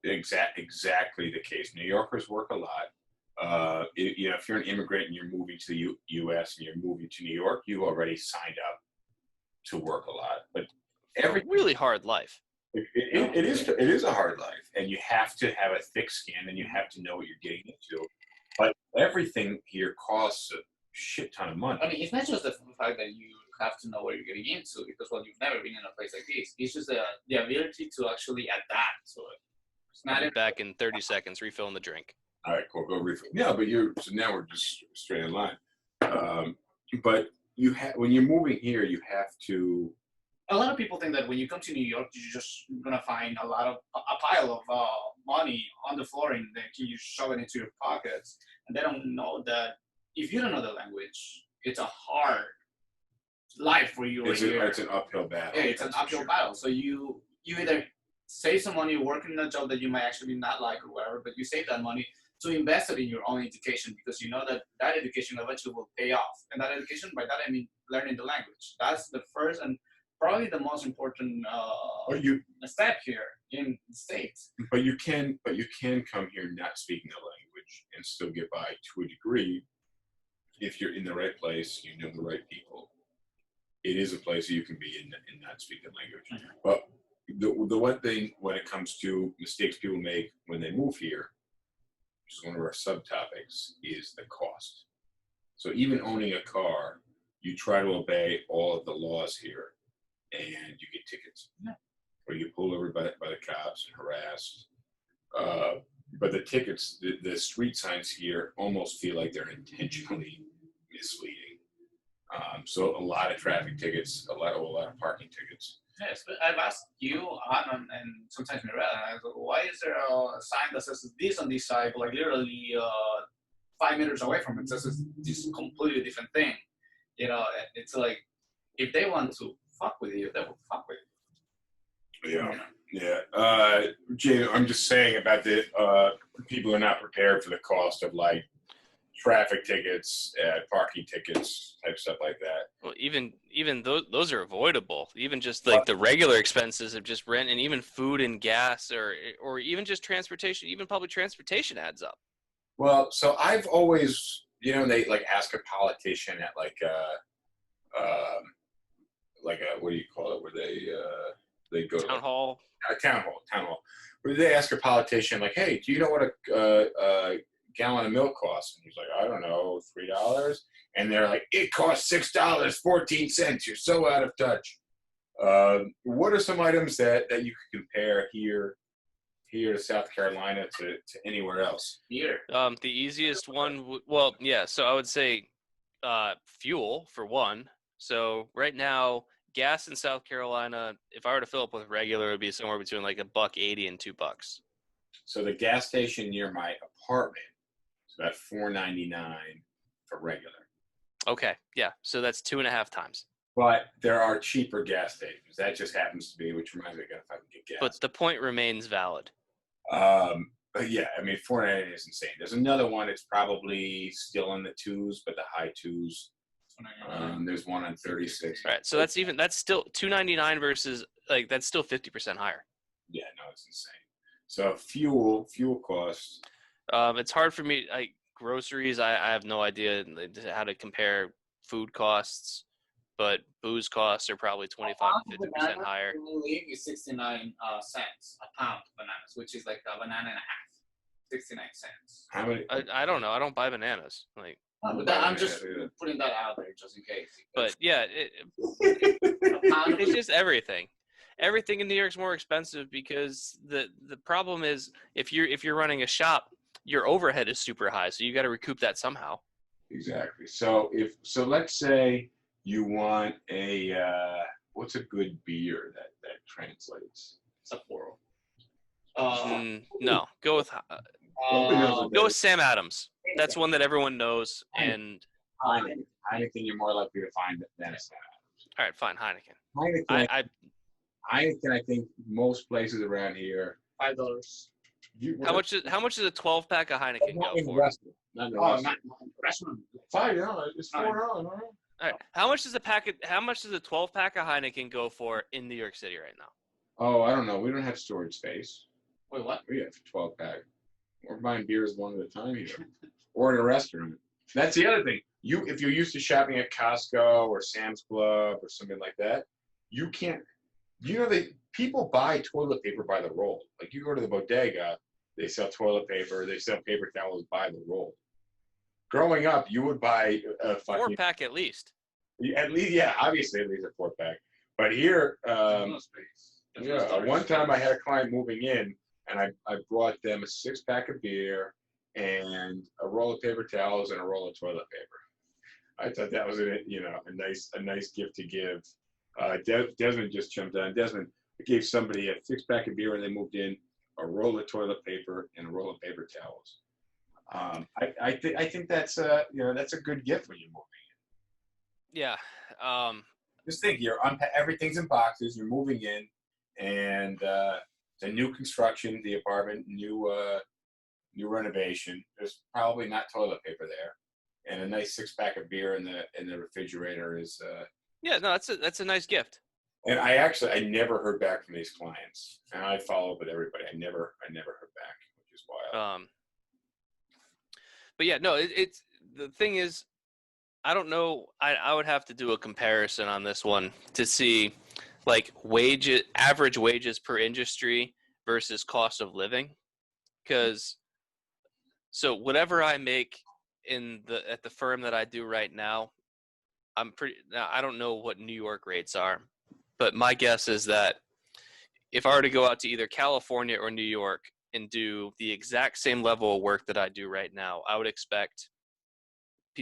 exactly the case. New Yorkers work a lot. If you're an immigrant and you're moving to the U.S. and you're moving to New York, you already signed up to work a lot. But a really hard life. It is a hard life, and you have to have a thick skin, and you have to know what you're getting into. But everything here costs a shit ton of money. I mean, it's not just the fact that you have to know what you're getting into, because you've never been in a place like this. It's just the ability to actually adapt to it. It's not back in 30 seconds, refilling the drink. All right, cool. Go refill. Yeah, but so now we're just straight in line. But when you're moving here, you have to. A lot of people think that when you come to New York, you're just gonna find a pile of money on the floor, and then you shove it into your pockets. And they don't know that if you don't know the language, it's a hard life for you. It's an uphill battle. Yeah, it's an uphill battle. So you either save some money working in a job that you might actually not like or whatever, but you save that money to invest it in your own education, because you know that education eventually will pay off. And that education, by that I mean learning the language. That's the first and probably the most important step here in the States. But you can come here not speaking the language and still get by to a degree if you're in the right place, you know the right people. It is a place you can be in and not speak the language. Mm-hmm. But the one thing when it comes to mistakes people make when they move here, which is one of our subtopics, is the cost. So even owning a car, you try to obey all of the laws here, and you get tickets. Yeah. Or you pull over by the cops and harassed. But the tickets, the street signs here almost feel like they're intentionally misleading. So a lot of traffic tickets, a lot of parking tickets. Yes, but I've asked you, Adam, and sometimes Mirella, and I go, why is there a sign that says this on this side, but like literally 5 meters away from it says it's this completely different thing? You know, it's like, if they want to fuck with you, they will fuck with you. Yeah. You know? Yeah. Jay, I'm just saying about the people are not prepared for the cost of like traffic tickets, parking tickets, type stuff like that. Well, even those are avoidable. Even just like the regular expenses of just rent and even food and gas, or even just transportation, even public transportation adds up. Well, so I've always, they like ask a politician at like what do you call it, where they go to Town hall. town hall, where they ask a politician like, hey, do you know what a gallon of milk costs? And he's like, I don't know, $3. And they're like, it costs $6.14. You're so out of touch. What are some items that you could compare here to South Carolina to anywhere else? Here. The easiest one, well, yeah. So I would say fuel for one. So right now, gas in South Carolina, if I were to fill up with regular, it would be somewhere between like $1.80 and $2. So the gas station near my apartment is about $4.99 for regular. Okay, yeah. So that's 2.5 times. But there are cheaper gas stations. That just happens to be, which reminds me, I gotta fucking get gas. But the point remains valid. But yeah, I mean, $4.99 is insane. There's another one. It's probably still in the twos, but the high twos. There's one on 36. Right. So that's still $2.99 versus like that's still 50% higher. Yeah, no, it's insane. So fuel costs. It's hard for me. Like groceries, I have no idea how to compare food costs, but booze costs are probably 25 to 50% higher. In New League is 69 cents a pound of bananas, which is like a banana and a half. 69 cents. How many? I don't know. I don't buy bananas. Like, But I'm just putting that out there just in case. but yeah, A pound of it's just everything. Everything in New York's more expensive because the problem is if you're running a shop, your overhead is super high, so you got to recoup that somehow. Exactly. So let's say you want a what's a good beer that translates? Sapporo. No, go with Sam Adams. That's one that everyone knows. And Heineken, you're more likely to find than a Sam Adams. all right, fine, Heineken. Heineken, I think most places around here. $5. How much is a 12-pack of Heineken Not go in the for? restaurant. Not in the restaurant. Not restaurant. $5. It's $4. All right, how much does a 12-pack of Heineken go for in New York City right now? Oh, I don't know. We don't have storage space. Wait, what? We have 12-pack. We're buying beers one at a time here, or in a restaurant. That's the other thing. If you're used to shopping at Costco or Sam's Club or something like that, you can't. People buy toilet paper by the roll. Like you go to the bodega, they sell toilet paper, they sell paper towels by the roll. Growing up, you would buy a fucking 4-pack at least. at least, yeah, obviously at least a 4-pack. But here, one time I had a client moving in, and I brought them a 6-pack of beer and a roll of paper towels and a roll of toilet paper. I thought that was a nice gift to give. Desmond just jumped on. Desmond gave somebody a 6-pack of beer when they moved in, a roll of toilet paper, and a roll of paper towels. I think that's a good gift when you're moving in. Yeah. Just think, everything's in boxes. You're moving in, and it's a new construction, the apartment, new renovation. There's probably not toilet paper there, and a nice 6-pack of beer in the refrigerator is. Yeah, no, that's a nice gift. And I never heard back from these clients, and I follow up with everybody. I never heard back, which is wild. But yeah, no, it's the thing is, I don't know. I would have to do a comparison on this one to see, like average wages per industry versus cost of living, because so whatever I make at the firm that I do right now, I don't know what New York rates are, but my guess is that if I were to go out to either California or New York and do the exact same level of work that I do right now, I would expect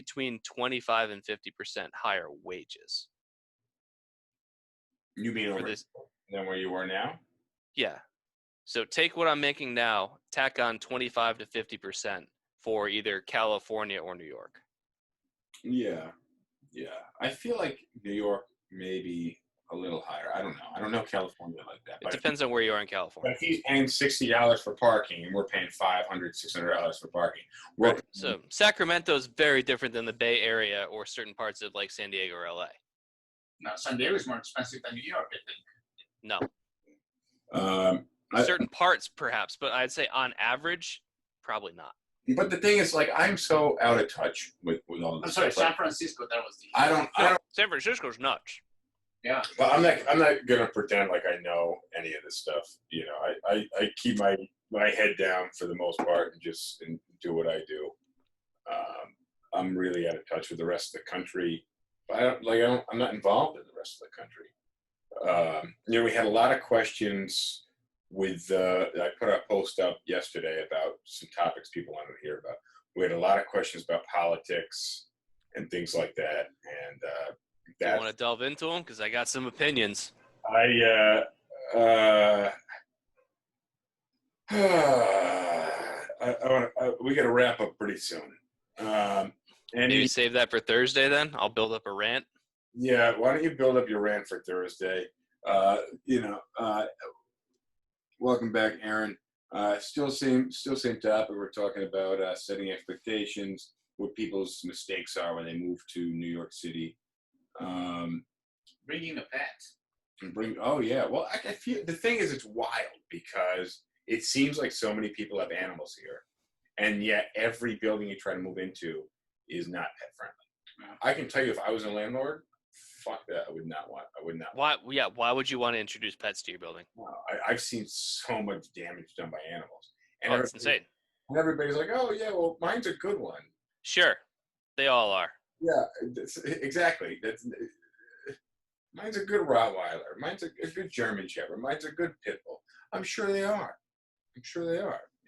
between 25 and 50% higher wages. You mean For over this, than where you are now? yeah. So take what I'm making now, tack on 25 to 50% for either California or New York. Yeah. I feel like New York may be a little higher. I don't know. I don't know California like that. It depends on where you are in But California. if he's paying $60 for parking, and we're paying $500, $600 for parking, we're Right. So Sacramento is very different than the Bay Area or certain parts of like San Diego or LA. No, San Diego is more expensive than New York, I think. No. I- Certain parts perhaps, but I'd say on average, probably not. but the thing is, like, I'm so out of touch with all I'm this sorry, stuff. San Francisco, that was the... I don't. San Francisco's nuts. Yeah. Well, I'm not gonna pretend like I know any of this stuff. You know, I keep my head down for the most part and just do what I do. I'm really out of touch with the rest of the country. I'm not involved in the rest of the country. You know, we had a lot of questions with. I put a post up yesterday about some topics people wanted to hear about. We had a lot of questions about politics and things like that, and Do you want to delve into them? Because I got some opinions. We got to wrap up pretty soon. Maybe save that for Thursday then. I'll build up a rant. Yeah, why don't you build up your rant for Thursday? Welcome back, Aaron. Still same topic. We're talking about setting expectations, what people's mistakes are when they move to New York City. Bringing a pet. Oh yeah. Well, I feel the thing is, it's wild because it seems like so many people have animals here, and yet every building you try to move into is not pet friendly. I can tell you, if I was a landlord, fuck that. I would not. Why? Yeah. Why would you want to introduce pets to your building? No, I've seen so much damage done by animals, and Oh, it's insane. And everybody's like, "Oh yeah, well, mine's a good one." Sure, they all are. Yeah, exactly. Mine's a good Rottweiler. Mine's a good German Shepherd. Mine's a good Pit Bull. I'm sure they are.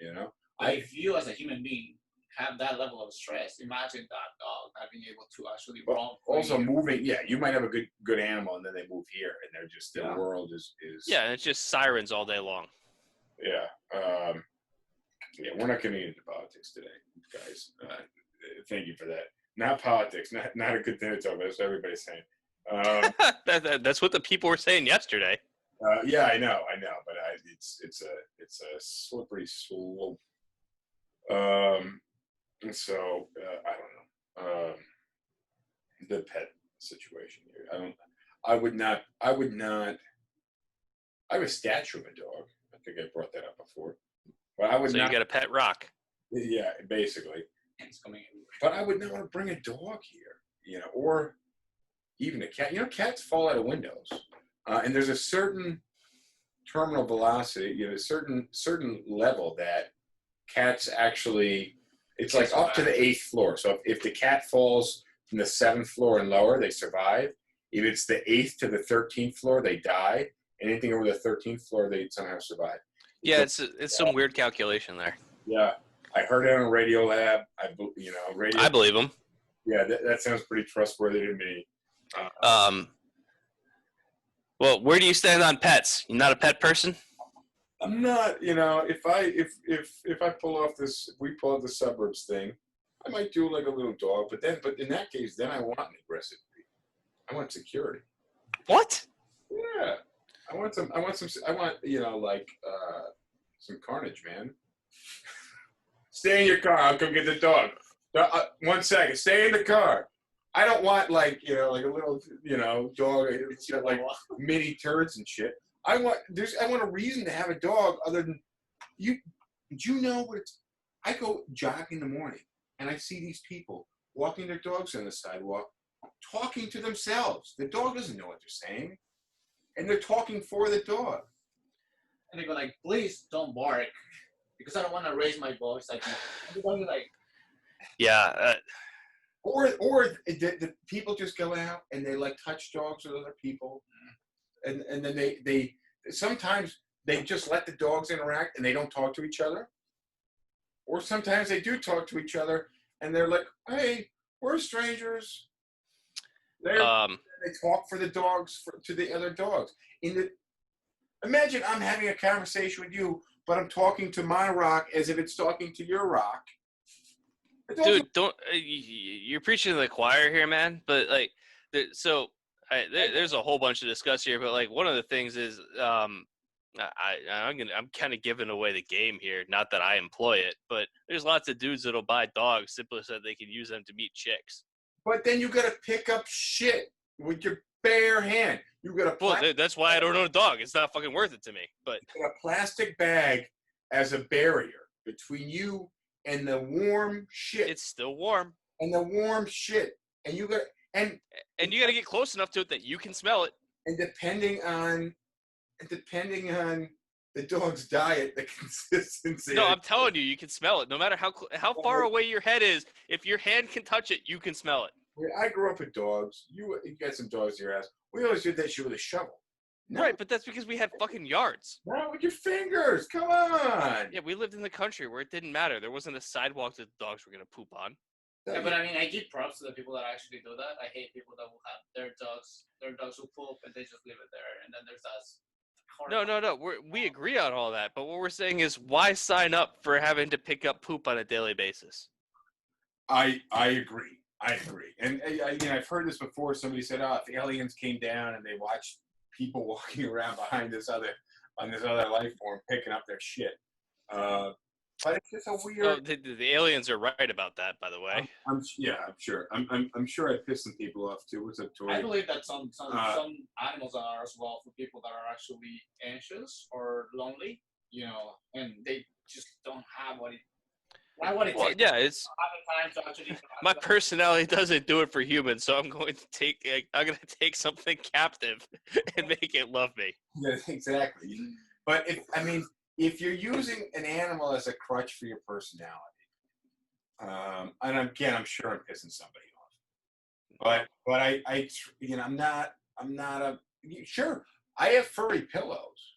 You know. But if you, as a human being, have that level of stress, imagine that dog not being able to actually roam. Also moving, yeah, you might have a good animal, and then they move here, and they're just their Yeah. world is. Yeah, and it's just sirens all day long. Yeah. We're not getting into politics today, guys. Thank you for that. Not politics. Not a good thing to talk about. That's what everybody's saying. That's what the people were saying yesterday. Yeah, I know, but it's a slippery slope. And so I don't know. The pet situation here. I would not. I have a statue of a dog. I think I brought that up before. But I would So not. you got a pet rock. Yeah, basically. It's coming everywhere. But I would not want to bring a dog here, you know, or even a cat. You know, cats fall out of windows, and there's a certain terminal velocity, you know, a certain level that cats actually. It's like up to the 8th floor. So if the cat falls from the 7th floor and lower, they survive. If it's the 8th to the 13th floor, they die. Anything over the 13th floor, they somehow survive. Yeah, it's some weird calculation there. Yeah, I heard it on Radio Lab. I believe them. Yeah, that sounds pretty trustworthy to me. Well, where do you stand on pets? You're not a pet person? I'm not, you know, if I pull off this, if we pull off the suburbs thing, I might do like a little dog, but in that case, then I want an aggressive breed. I want security. What? Yeah, I want, you know, like some carnage, man. Stay in your car. I'll come get the dog. 1 second. Stay in the car. I don't want like, you know, like a little, you know, dog. It's got like mini turds and shit. I want a reason to have a dog other than you. Do you know what it's? I go jog in the morning and I see these people walking their dogs on the sidewalk, talking to themselves. The dog doesn't know what they're saying, and they're talking for the dog. And they go like, please don't bark, because I don't want to raise my voice. Like, Yeah. Or the people just go out and they like touch dogs with other people, and then they sometimes they just let the dogs interact and they don't talk to each other. Or sometimes they do talk to each other and they're like, hey, We're strangers. They talk for the dogs to the other dogs. Imagine I'm having a conversation with you, but I'm talking to my rock as if it's talking to your rock. Dude, don't you're preaching to the choir here, man. But like, there's a whole bunch to discuss here. But like, one of the things is, I'm kind of giving away the game here. Not that I employ it, but there's lots of dudes that'll buy dogs simply so that they can use them to meet chicks. But then you gotta pick up shit with your bare hand. You got That's why I don't own a dog. It's not fucking worth it to me. But a plastic bag as a barrier between you and the warm shit. It's still warm. And the warm shit. And you got and you got to get close enough to it that you can smell it. And depending on the dog's diet, the consistency. No, I'm telling you, you can smell it. No matter how far away your head is, if your hand can touch it, you can smell it. I grew up with dogs. You got some dogs in your house. We always did that shit with a shovel. Right, but that's because we had fucking yards. Not with your fingers. Come on. Yeah, we lived in the country where it didn't matter. There wasn't a sidewalk that the dogs were going to poop on. Yeah, but I mean, I give props to the people that actually do that. I hate people that will have their dogs will poop and they just leave it there, and then there's us. No. We agree on all that, but what we're saying is, why sign up for having to pick up poop on a daily basis? I agree. And I've heard this before. Somebody said, "Oh, if aliens came down and they watched people walking around behind this other life form picking up their shit." But it's just a weird. Oh, the aliens are right about that, by the way. I'm sure. I'm sure I pissed some people off too. What's up, Tori? I believe that some animals are as well for people that are actually anxious or lonely, and they just don't have what it. Well, yeah, it's my personality doesn't do it for humans, so I'm going to take something captive and make it love me. Yeah, exactly. But if you're using an animal as a crutch for your personality, and again, I'm sure I'm pissing somebody off. But I'm not a sure. I have furry pillows.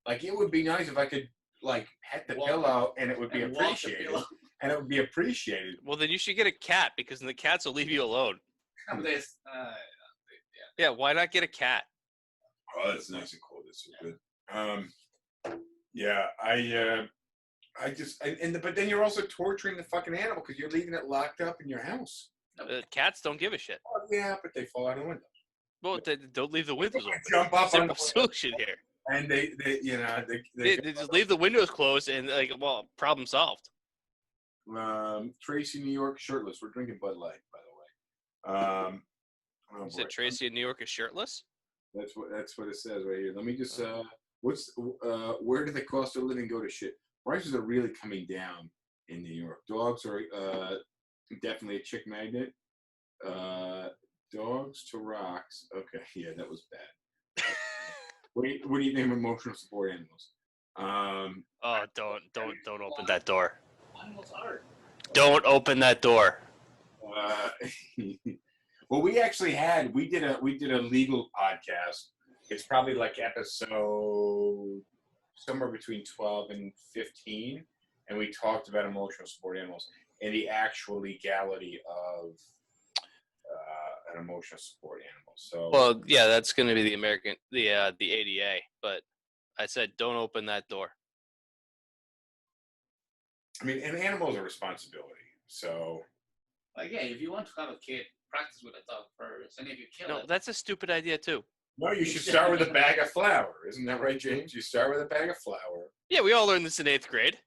Like, it would be nice if I could pet the pillow and it would be appreciated. And it would be appreciated. Well, then you should get a cat, because then the cats will leave you alone. Yeah, why not get a cat? Oh, that's nice and cool. That's so good. Yeah, but then you're also torturing the fucking animal because you're leaving it locked up in your house. Cats don't give a shit. Oh, yeah, but they fall out of the window. Well, they don't leave the windows open. Jump up Simple solution here. And they just leave the windows closed and problem solved. Tracy, New York, shirtless. We're drinking Bud Light, by the way. You said Tracy in New York is shirtless? That's what it says right here. Let me just where did the cost of living go to shit? Prices are really coming down in New York. Dogs are definitely a chick magnet. Dogs to rocks. Okay, yeah, that was bad. What do you name emotional support animals? Oh, don't open that door. Animals are. Don't open that door. Well, we did a legal podcast. It's probably like episode somewhere between 12 and 15, and we talked about emotional support animals and the actual legality of an emotional support animal. So, well, yeah, that's going to be the ADA, but I said don't open that door. I mean, an animal is a responsibility. So, if you want to have a kid, practice with a dog first, and if you kill it, that's a stupid idea too. No, you should start with a bag of flour. Isn't that right, James? You start with a bag of flour. Yeah, we all learned this in 8th grade.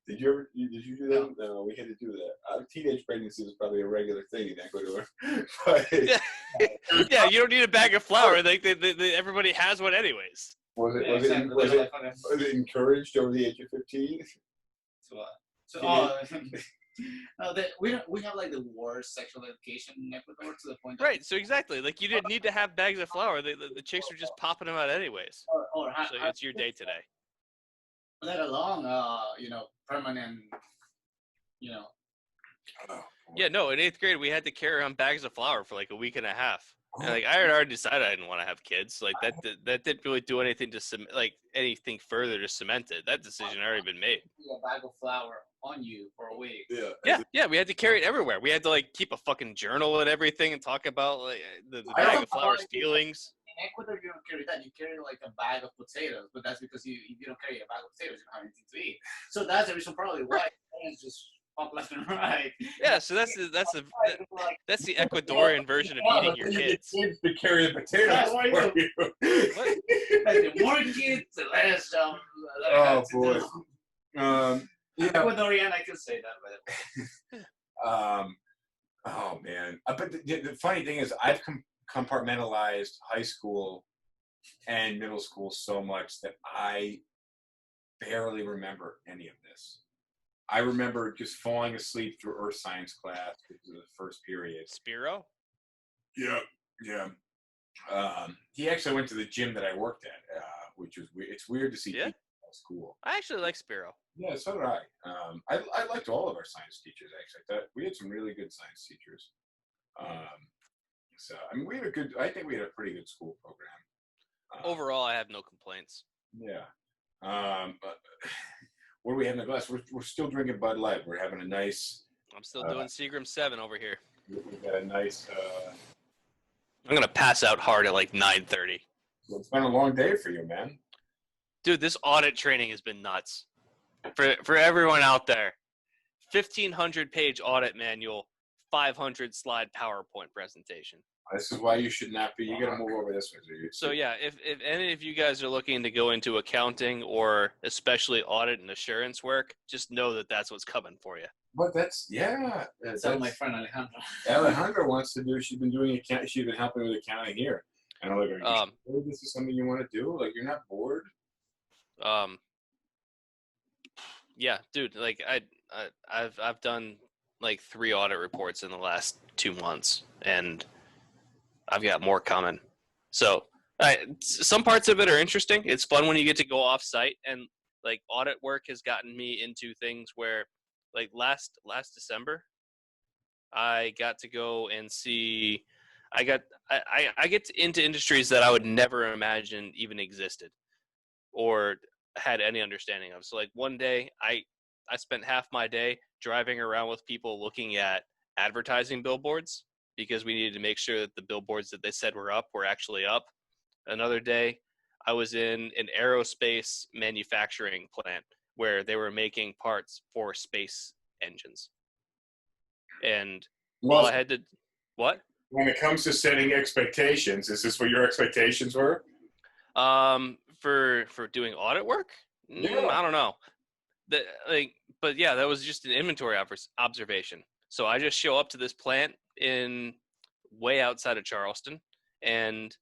Did you do that? No, we had to do that. Teenage pregnancy was probably a regular thing in Ecuador. But, yeah, you don't need a bag of flour. Everybody has one anyways. Was it encouraged over the age of 15? We have like the worst sexual education in Ecuador to the point. Right. So exactly, you didn't need to have bags of flour. The chicks were just popping them out anyways. So it's your day today. Let alone permanent, Oh, Yeah, no, in 8th grade we had to carry around bags of flour for like a week and a half. And Oh, like I had already decided I didn't want to have kids. Like that didn't really do anything to anything further to cement it. That decision had already been made. A bag of flour on you for a week. Yeah, we had to carry it everywhere. We had to like keep a fucking journal and everything and talk about like the I bag don't- of flour's feelings. In Ecuador, you don't carry that. You carry like a bag of potatoes, but that's because if you don't carry a bag of potatoes, you don't have anything to eat. So that's the reason probably why parents just fuck left and right. Yeah, so that's the Ecuadorian version of eating your kids. Kids to carry the potatoes That's why for you. What? Like, the more kids, the less Oh, boy. Yeah. Ecuadorian, I can say that, but Oh man. But the funny thing is, I've compartmentalized high school and middle school so much that I barely remember any of this. I remember just falling asleep through earth science class because of the first period. Spiro? Yeah, yeah. He actually went to the gym that I worked at, which was weird. It's weird to see Yeah. people at school. I actually like Spiro. Yeah, so did I. I liked all of our science teachers, actually. I thought we had some really good science teachers. So, I mean, I think we had a pretty good school program. Overall, I have no complaints. Yeah. But what do we have in the glass? We're still drinking Bud Light. We're having a nice, I'm still doing Seagram 7 over here. we've got a nice, I'm gonna pass out hard at like 9:30. it's been a long day for you, man. Dude, this audit training has been nuts. For everyone out there, 1,500-page audit manual, 500-slide PowerPoint presentation. This is why you should not be. You got to move over this way. So yeah, if any of you guys are looking to go into accounting or especially audit and assurance work, just know that that's what's coming for you. But yeah. that's how my friend Alejandro. Alejandra wants to do. She's been doing account. She's been helping with accounting here. And I'm like, are you sure this is something you want to do? Like, you're not bored? Yeah, dude. Like I've done like 3 audit reports in the last 2 months, and I've got more coming. So some parts of it are interesting. It's fun when you get to go off site, and like audit work has gotten me into things where, like last December, I got to go and see. I get into industries that I would never imagine even existed or had any understanding of. So like one day I spent half my day driving around with people looking at advertising billboards because we needed to make sure that the billboards that they said were up were actually up. Another day I was in an aerospace manufacturing plant where they were making parts for space engines. And Well, I had to, what? when it comes to setting expectations, is this what your expectations were? For doing audit work? Yeah. I don't know. But yeah, that was just an inventory observation. So I just show up to this plant in way outside of Charleston, and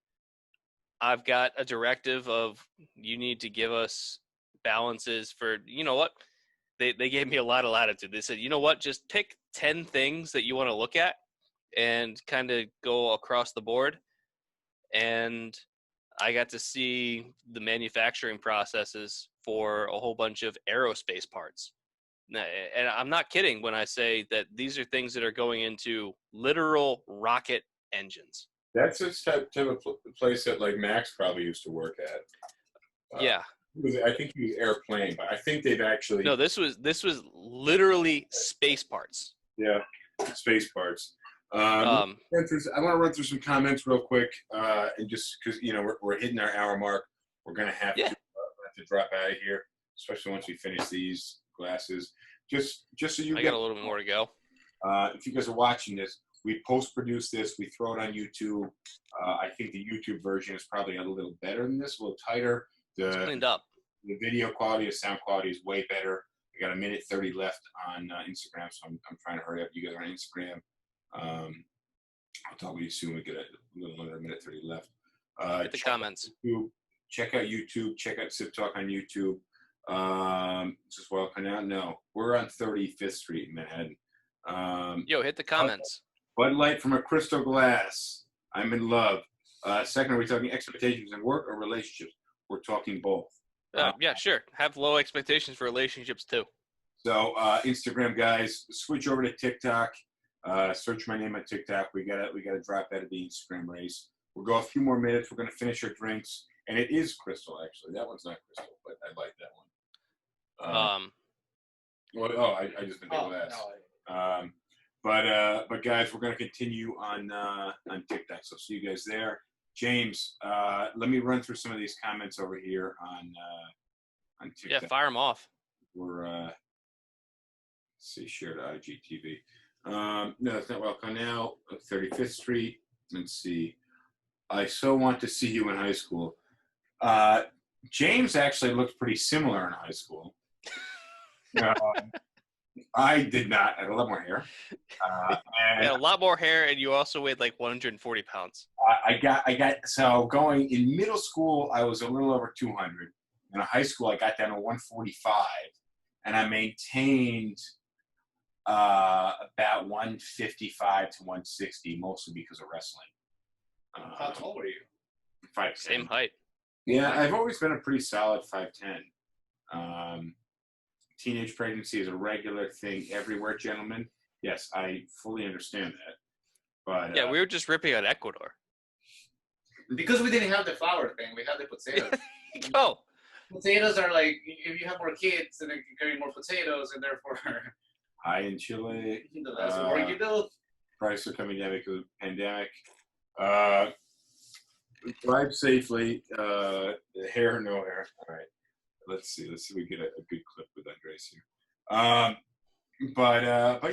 I've got a directive of you need to give us balances for, you know what? They gave me a lot of latitude. They said, you know what? Just pick 10 things that you want to look at and kind of go across the board. And I got to see the manufacturing processes for a whole bunch of aerospace parts. And I'm not kidding when I say that these are things that are going into literal rocket engines. That's a type of place that like Max probably used to work at. Yeah. I think he was airplane, but I think they've actually. No, this was literally space parts. Yeah, space parts. I want to run through some comments real quick, and just because we're hitting our hour mark, we're gonna have to drop out of here, especially once we finish these glasses. Just so you. I got a little bit more to go. If you guys are watching this, we post-produce this. We throw it on YouTube. I think the YouTube version is probably a little better than this, a little tighter. It's cleaned up. The video quality, the sound quality is way better. We got 1:30 left on Instagram, so I'm trying to hurry up. You guys are on Instagram. I'll talk with you soon. We get a little under 1:30 left. Hit the comments. Check out YouTube. Check out SipTalk on YouTube. Just welcome out. No, we're on 35th Street in Manhattan. Yo, hit the comments. Bud Light from a crystal glass. I'm in love. Second, are we talking expectations in work or relationships? We're talking both. Yeah, sure. Have low expectations for relationships too. So Instagram guys, switch over to TikTok. Search my name on TikTok. We gotta drop out of the Instagram race. We'll go a few more minutes. We're gonna finish our drinks, and it is Crystal actually. That one's not Crystal, but I like that one. I just didn't think of that. But guys, we're gonna continue on TikTok. So see you guys there. James, let me run through some of these comments over here on TikTok. Yeah, fire them off. We're let's see, shared IGTV. No, that's not welcome now. 35th Street. Let's see. I so want to see you in high school. James actually looked pretty similar in high school. I did not. I had a lot more hair. You had a lot more hair, and you also weighed like 140 pounds. I got so going in middle school, I was a little over 200. In high school, I got down to 145, and I maintained about 155 to 160, mostly because of wrestling. How tall were you? 5'10". Same height. Yeah, I've always been a pretty solid 5'10". Teenage pregnancy is a regular thing everywhere, gentlemen. Yes, I fully understand that. But Yeah, we were just ripping on Ecuador. Because we didn't have the flour thing, we had the potatoes. Go. Potatoes are like, if you have more kids, then you can carry more potatoes, and therefore, high in Chile. the less work you do. Prices are coming down because of the pandemic. Drive safely. Hair or no hair. All right. Let's see if we get a good clip with Andres here. But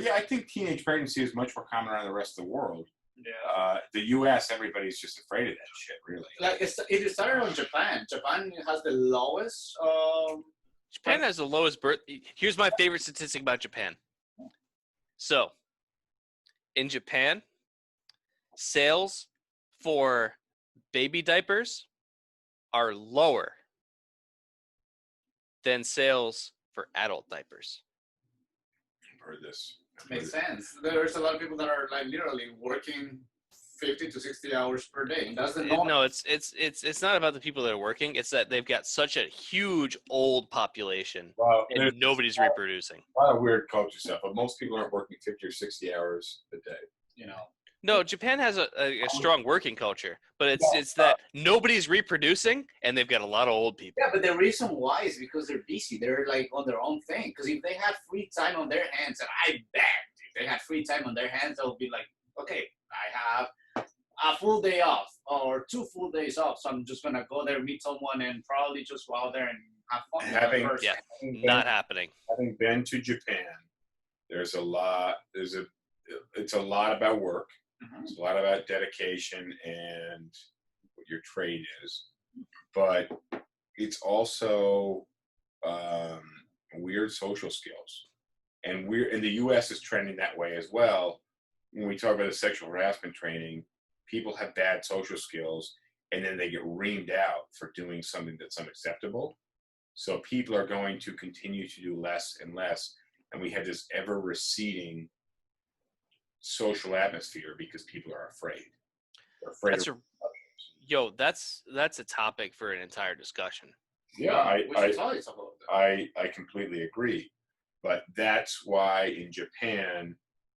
yeah, I think teenage pregnancy is much more common around the rest of the world. Yeah. The U.S., everybody's just afraid of that shit, really. Like it started on Japan. Japan has the lowest. Japan has the lowest birth. Here's my favorite statistic about Japan. So, in Japan, sales for baby diapers are lower than sales for adult diapers. I've heard this. Makes sense. There's a lot of people that are like literally working 50 to 60 hours per day. And that's the norm. No, it's not about the people that are working. It's that they've got such a huge old population, Well, and nobody's reproducing. A lot of weird culture stuff, but most people aren't working 50 or 60 hours a day. You know. No, Japan has a strong working culture, but it's that nobody's reproducing, and they've got a lot of old people. Yeah, but the reason why is because they're busy. They're like on their own thing. Because if they had free time on their hands, and I bet if they had free time on their hands, they'll be like, okay, I have a full day off or 2 full days off, so I'm just gonna go there, meet someone, and probably just go out there and have fun. Not happening. Having been to Japan, it's a lot about work. Mm-hmm. It's a lot about dedication and what your trade is, but it's also weird social skills, and the U.S. is trending that way as well. When we talk about the sexual harassment training, people have bad social skills, and then they get reamed out for doing something that's unacceptable. So people are going to continue to do less and less, and we have this ever receding social atmosphere because people are afraid. They're afraid. That's a topic for an entire discussion. Yeah, I I completely agree, but that's why in Japan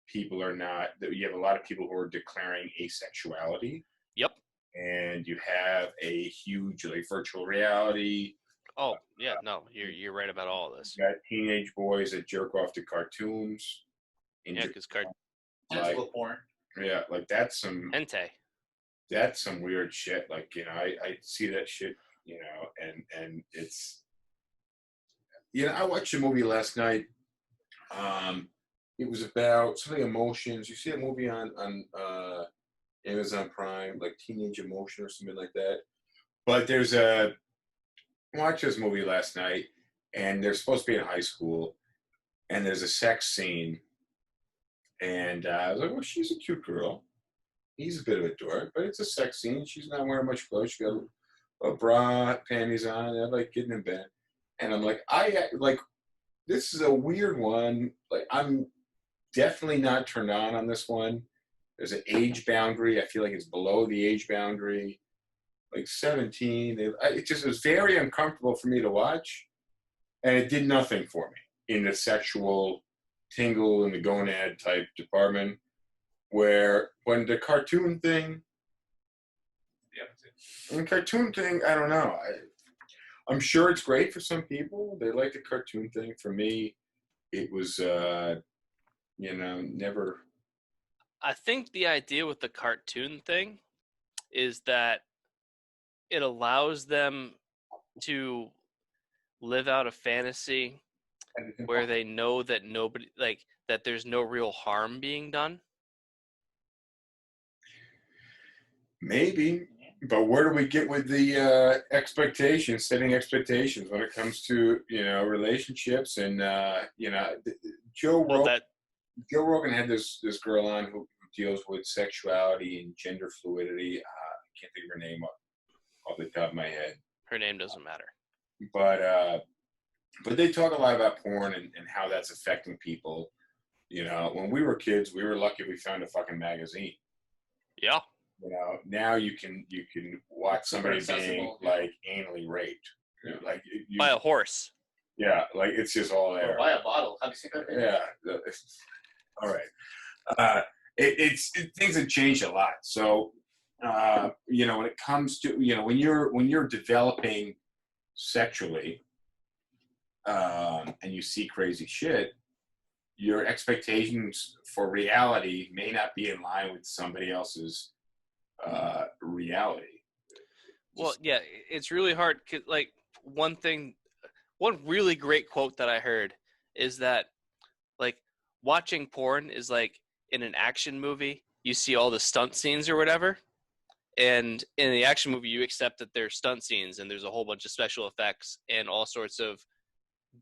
people are not. You have a lot of people who are declaring asexuality. Yep. And you have a huge virtual reality. Oh yeah, no, you're right about all of this. You got teenage boys that jerk off to cartoons. Yeah, because porn. Yeah, like that's some hentai. That's some weird shit. Like, I see that shit, and it's, I watched a movie last night. It was about something emotions. You see a movie on Amazon Prime, like Teenage Emotion or something like that. But I watched this movie last night, and they're supposed to be in high school, and there's a sex scene. And I was like, well, she's a cute girl. He's a bit of a dork, but it's a sex scene. She's not wearing much clothes. She got a bra, panties on. They're like getting in bed. And I'm like, this is a weird one. Like, I'm definitely not turned on this one. There's an age boundary. I feel like it's below the age boundary. Like 17. It just was very uncomfortable for me to watch. And it did nothing for me. in the sexual tingle and the gonad type department, where when the cartoon thing, I don't know. I'm sure it's great for some people. They like the cartoon thing. For me, it was, never. I think the idea with the cartoon thing is that it allows them to live out a fantasy where they know that that there's no real harm being done. Maybe, but where do we get with the expectations, setting expectations when it comes to relationships and Joe Rogan had this girl on who deals with sexuality and gender fluidity. I can't think of her name off the top of my head. Her name doesn't matter. But they talk a lot about porn and how that's affecting people. When we were kids, we were lucky we found a fucking magazine. Yeah. Now you can watch somebody being like anally raped, by a horse. Yeah, like it's just all there. Or by a bottle. Have you seen that? Yeah. All right. Things have changed a lot. So, when it comes to when you're developing sexually, and you see crazy shit, your expectations for reality may not be in line with somebody else's reality. Well, yeah, it's really hard. Like one really great quote that I heard is that like watching porn is like in an action movie, you see all the stunt scenes or whatever. And in the action movie, you accept that there's stunt scenes and there's a whole bunch of special effects and all sorts of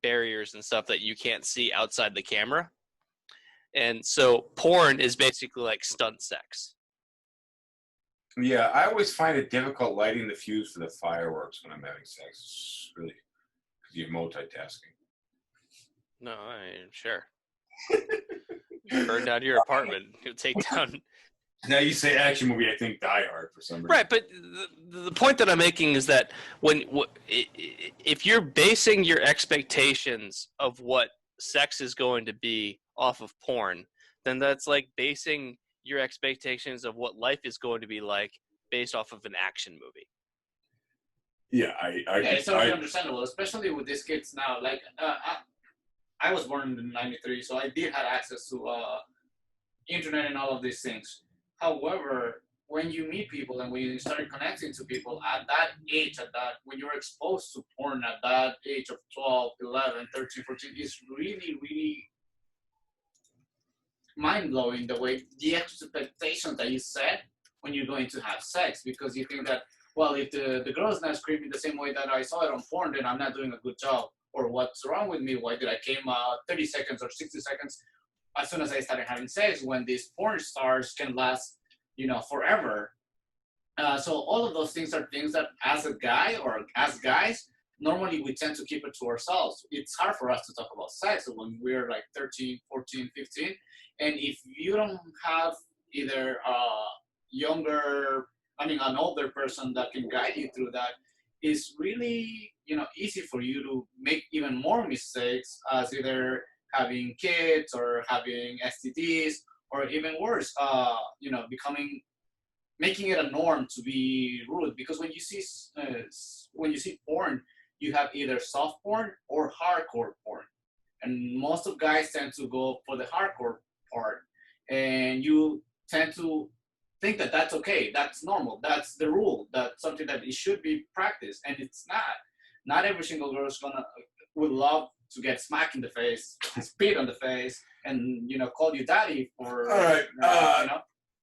barriers and stuff that you can't see outside the camera. And so porn is basically like stunt sex. Yeah, I always find it difficult lighting the fuse for the fireworks when I'm having sex. It's really because you're multitasking. No, sure. Burn down your apartment. You'll take down. Now you say action movie, I think Die Hard for some reason. Right, but the point that I'm making is that if you're basing your expectations of what sex is going to be off of porn, then that's like basing your expectations of what life is going to be like based off of an action movie. Yeah, it's totally understandable, especially with these kids now. Like, I was born in '93, so I did have access to internet and all of these things. However, when you meet people and when you start connecting to people at that age, when you're exposed to porn at that age of 12, 11, 13, 14, it's really, really mind-blowing the expectations that you set when you're going to have sex, because you think that, well, if the girl's not screaming the same way that I saw it on porn, then I'm not doing a good job. Or what's wrong with me? Why did I came 30 seconds or 60 seconds as soon as I started having sex, when these porn stars can last, forever? So all of those things are things that as a guy or as guys, normally we tend to keep it to ourselves. It's hard for us to talk about sex when we're like 13, 14, 15. And if you don't have either an older person that can guide you through that, it's really, easy for you to make even more mistakes, as either having kids or having STDs, or even worse, making it a norm to be rude. Because when you see porn, you have either soft porn or hardcore porn, and most of guys tend to go for the hardcore part, and you tend to think that that's okay, that's normal, that's the rule, that's something that it should be practiced, and it's not. Not every single girl would love to get smacked in the face, spit on the face, and call you daddy for. All right.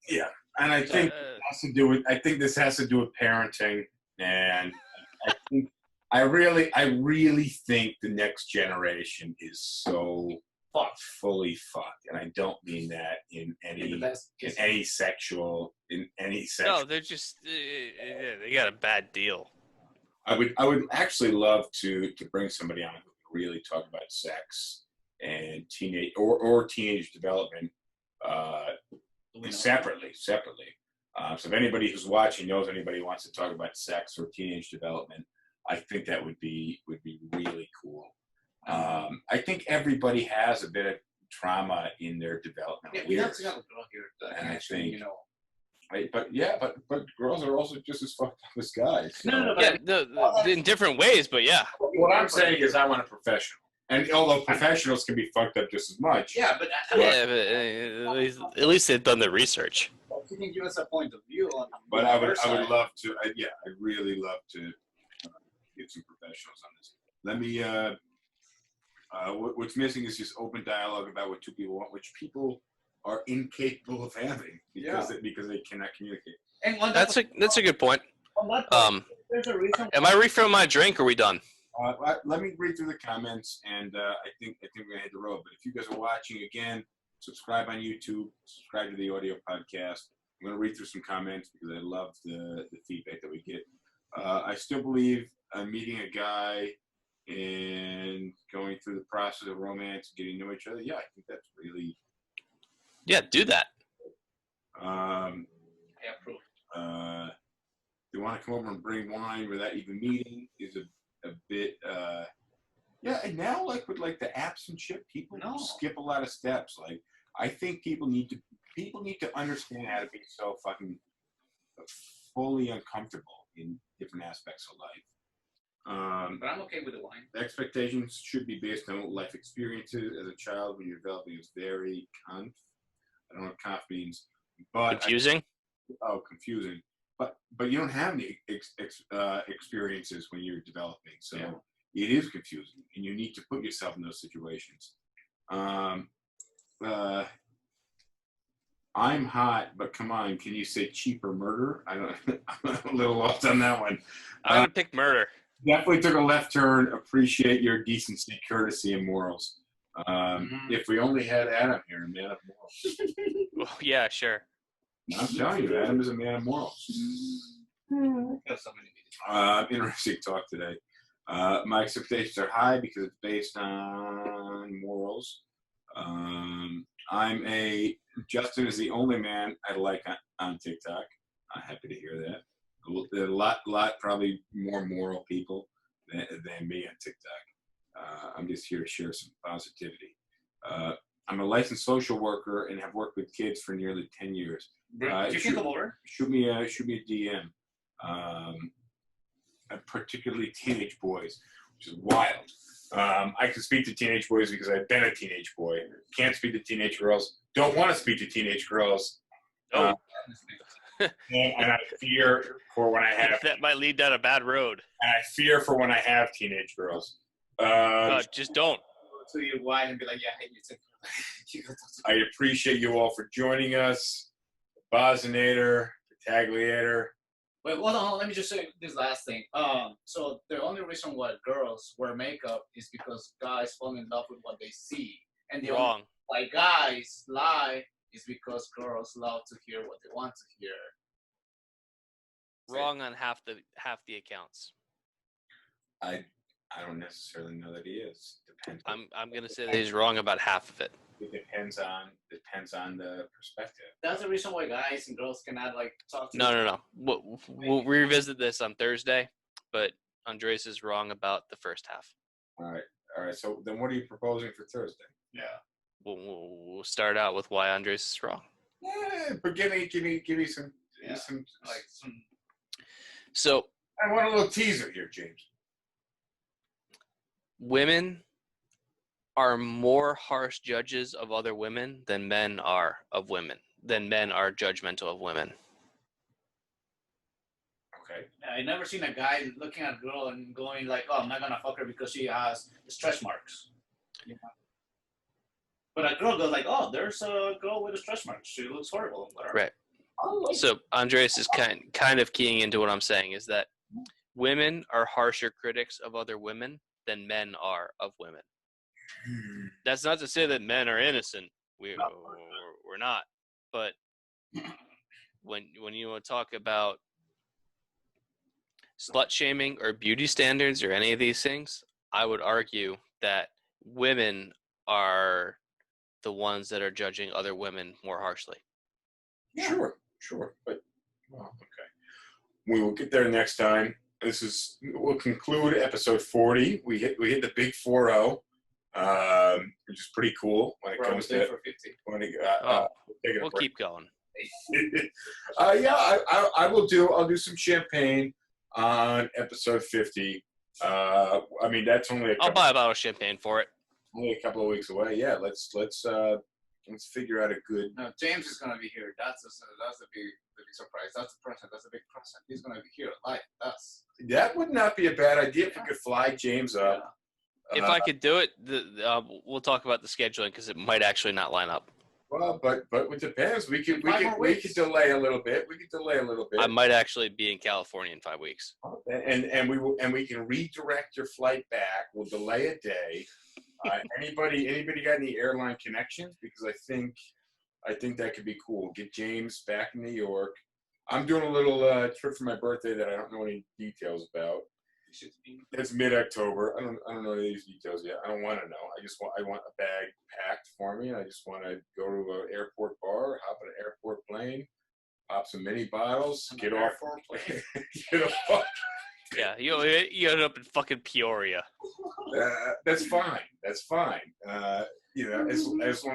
Yeah, and I think this has to do with parenting, and I really think the next generation is so fully fucked, and I don't mean that in any sexual. No, they're just they got a bad deal. I would actually love to bring somebody on who can really talk about sex and teenage or teenage development separately. So if anybody who's watching knows anybody who wants to talk about sex or teenage development, I think that would be really cool. I think everybody has a bit of trauma in their developmental Yeah, we have years. to have a girl here that And I actually, think- you know. Right? But girls are also just as fucked up as guys. So. No, but Yeah, in different ways, but yeah. What I'm saying is I want a professional. And although professionals can be fucked up just as much. yeah, but Yeah, but at least they've done the research. you can give us a point of view on. But your I would side. love to. I'd really love to get some professionals on this. Let me. What's missing is just open dialogue about what two people want, which people are incapable of having because they cannot communicate. And on That's a good point. on that point, there's a reason. Am I refilling my drink? Or are we done? Let me read through the comments, and I think we're gonna hit the road. But if you guys are watching again, subscribe on YouTube, subscribe to the audio podcast. I'm gonna read through some comments because I love the feedback that we get. I still believe meeting a guy and going through the process of romance, getting to know each other. Yeah, I think that's really. Yeah, do that. I approve. They want to come over and bring wine without even meeting is a bit. Yeah, and now like with like the apps and shit, people skip a lot of steps. Like I think people need to understand how to be so fucking fully uncomfortable in different aspects of life. But I'm okay with the wine. The expectations should be based on life experiences as a child when you're developing. Is very I don't know what conf means, but Confusing? confusing. But you don't have any experiences when you're developing, so it is confusing, and you need to put yourself in those situations. I'm hot, but come on, can you say cheap or murder? I'm a little lost on that one. I would pick murder. Definitely took a left turn. Appreciate your decency, courtesy, and morals. If we only had Adam here, a man of morals. Well, yeah, sure. I'm telling you, Adam is a man of morals. Interesting talk today. My expectations are high because it's based on morals. Justin is the only man I like on TikTok. I'm happy to hear that. There are a lot probably more moral people than me on TikTok. I'm just here to share some positivity. I'm a licensed social worker and have worked with kids for nearly 10 years. You can come over. Shoot me a DM. Particularly teenage boys, which is wild. I can speak to teenage boys because I've been a teenage boy. Can't speak to teenage girls. Don't want to speak to teenage girls. And I fear for when I have. That might lead down a bad road. And I fear for when I have teenage girls. Just don't. To your wife and be like, yeah, hey, you I appreciate you all for joining us. Bosinator, Tagliator. Wait, hold on. Let me just say this last thing. So the only reason why girls wear makeup is because guys fall in love with what they see, and the Wrong. only why guys lie is because girls love to hear what they want to hear. Wrong on half the accounts. I don't necessarily know that he is. Depends. I'm gonna say that he's wrong about half of it. It depends on the perspective. That's the reason why guys and girls cannot like talk to. No. We'll revisit this on Thursday, but Andres is wrong about the first half. All right. So then, what are you proposing for Thursday? Yeah. We'll start out with why Andres is wrong. Yeah, but give me some. So I want a little teaser here, James. women are more harsh judges of other women than men are of women. Than men are judgmental of women. Okay. I never seen a guy looking at a girl and going like, "Oh, I'm not gonna fuck her because she has stretch marks." You know? But a girl goes like, "Oh, there's a girl with a stretch mark. She looks horrible." Whatever. Right. So Andres is kind of keying into what I'm saying is that women are harsher critics of other women than men are of women. That's not to say that men are innocent. We're not. But when you want to talk about slut shaming or beauty standards or any of these things, I would argue that women are the ones that are judging other women more harshly. Sure. But okay. We will get there next time. We'll conclude episode 40. We hit the big 4-0. which is pretty cool when it We're comes almost to for 50. when it, taking a We'll break. keep going. I will do. I'll do some champagne on episode 50. I mean, that's only I'll buy a bottle of champagne for it. only a couple of weeks away. Yeah, let's figure out a good. No, James is gonna be here. That's the big surprise. That's the present. That's a big present. He's gonna be here live with us. That would not be a bad idea if we could fly James up. If I could do it, we'll talk about the scheduling because it might actually not line up. Well, but it depends. We could delay a little bit. I might actually be in California in 5 weeks. And we can redirect your flight back. We'll delay a day. Anybody got any airline connections? Because I think that could be cool. Get James back in New York. I'm doing a little trip for my birthday that I don't know any details about. It's mid-October. I don't know any of these details yet. I don't want to know. I want a bag packed for me. I just want to go to an airport bar, hop on an airport plane, pop some mini bottles, get off. Get off. Yeah, you end up in fucking Peoria. That's fine. As long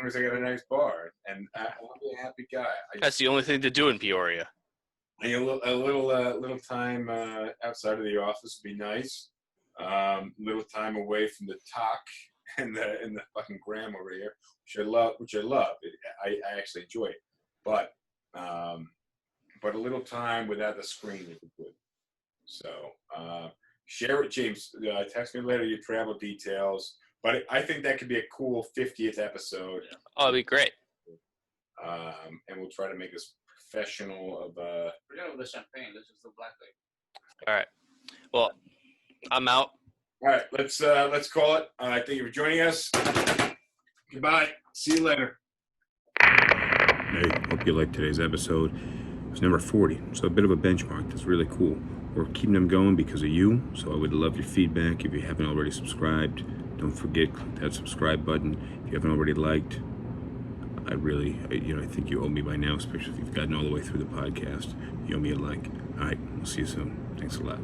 as I got a nice bar, and I'll be a happy guy. That's the only thing to do in Peoria. A little time outside of the office would be nice. Little time away from the talk and the fucking gram over here, which I love. I actually enjoy it, but a little time without the screen would be good. So share it, James. Text me later your travel details. But I think that could be a cool 50th episode. Oh, it'd be great. And we'll try to make this professional of Forget about the champagne. Let's just do black label. All right. Well, I'm out. All right, let's call it. Thank you for joining us. Goodbye. See you later. Hey, hope you liked today's episode. It was number 40, so a bit of a benchmark. That's really cool. We're keeping them going because of you, so I would love your feedback. If you haven't already subscribed, don't forget, click that subscribe button. If you haven't already liked, I think you owe me by now, especially if you've gotten all the way through the podcast. You owe me a like. All right, we'll see you soon. Thanks a lot.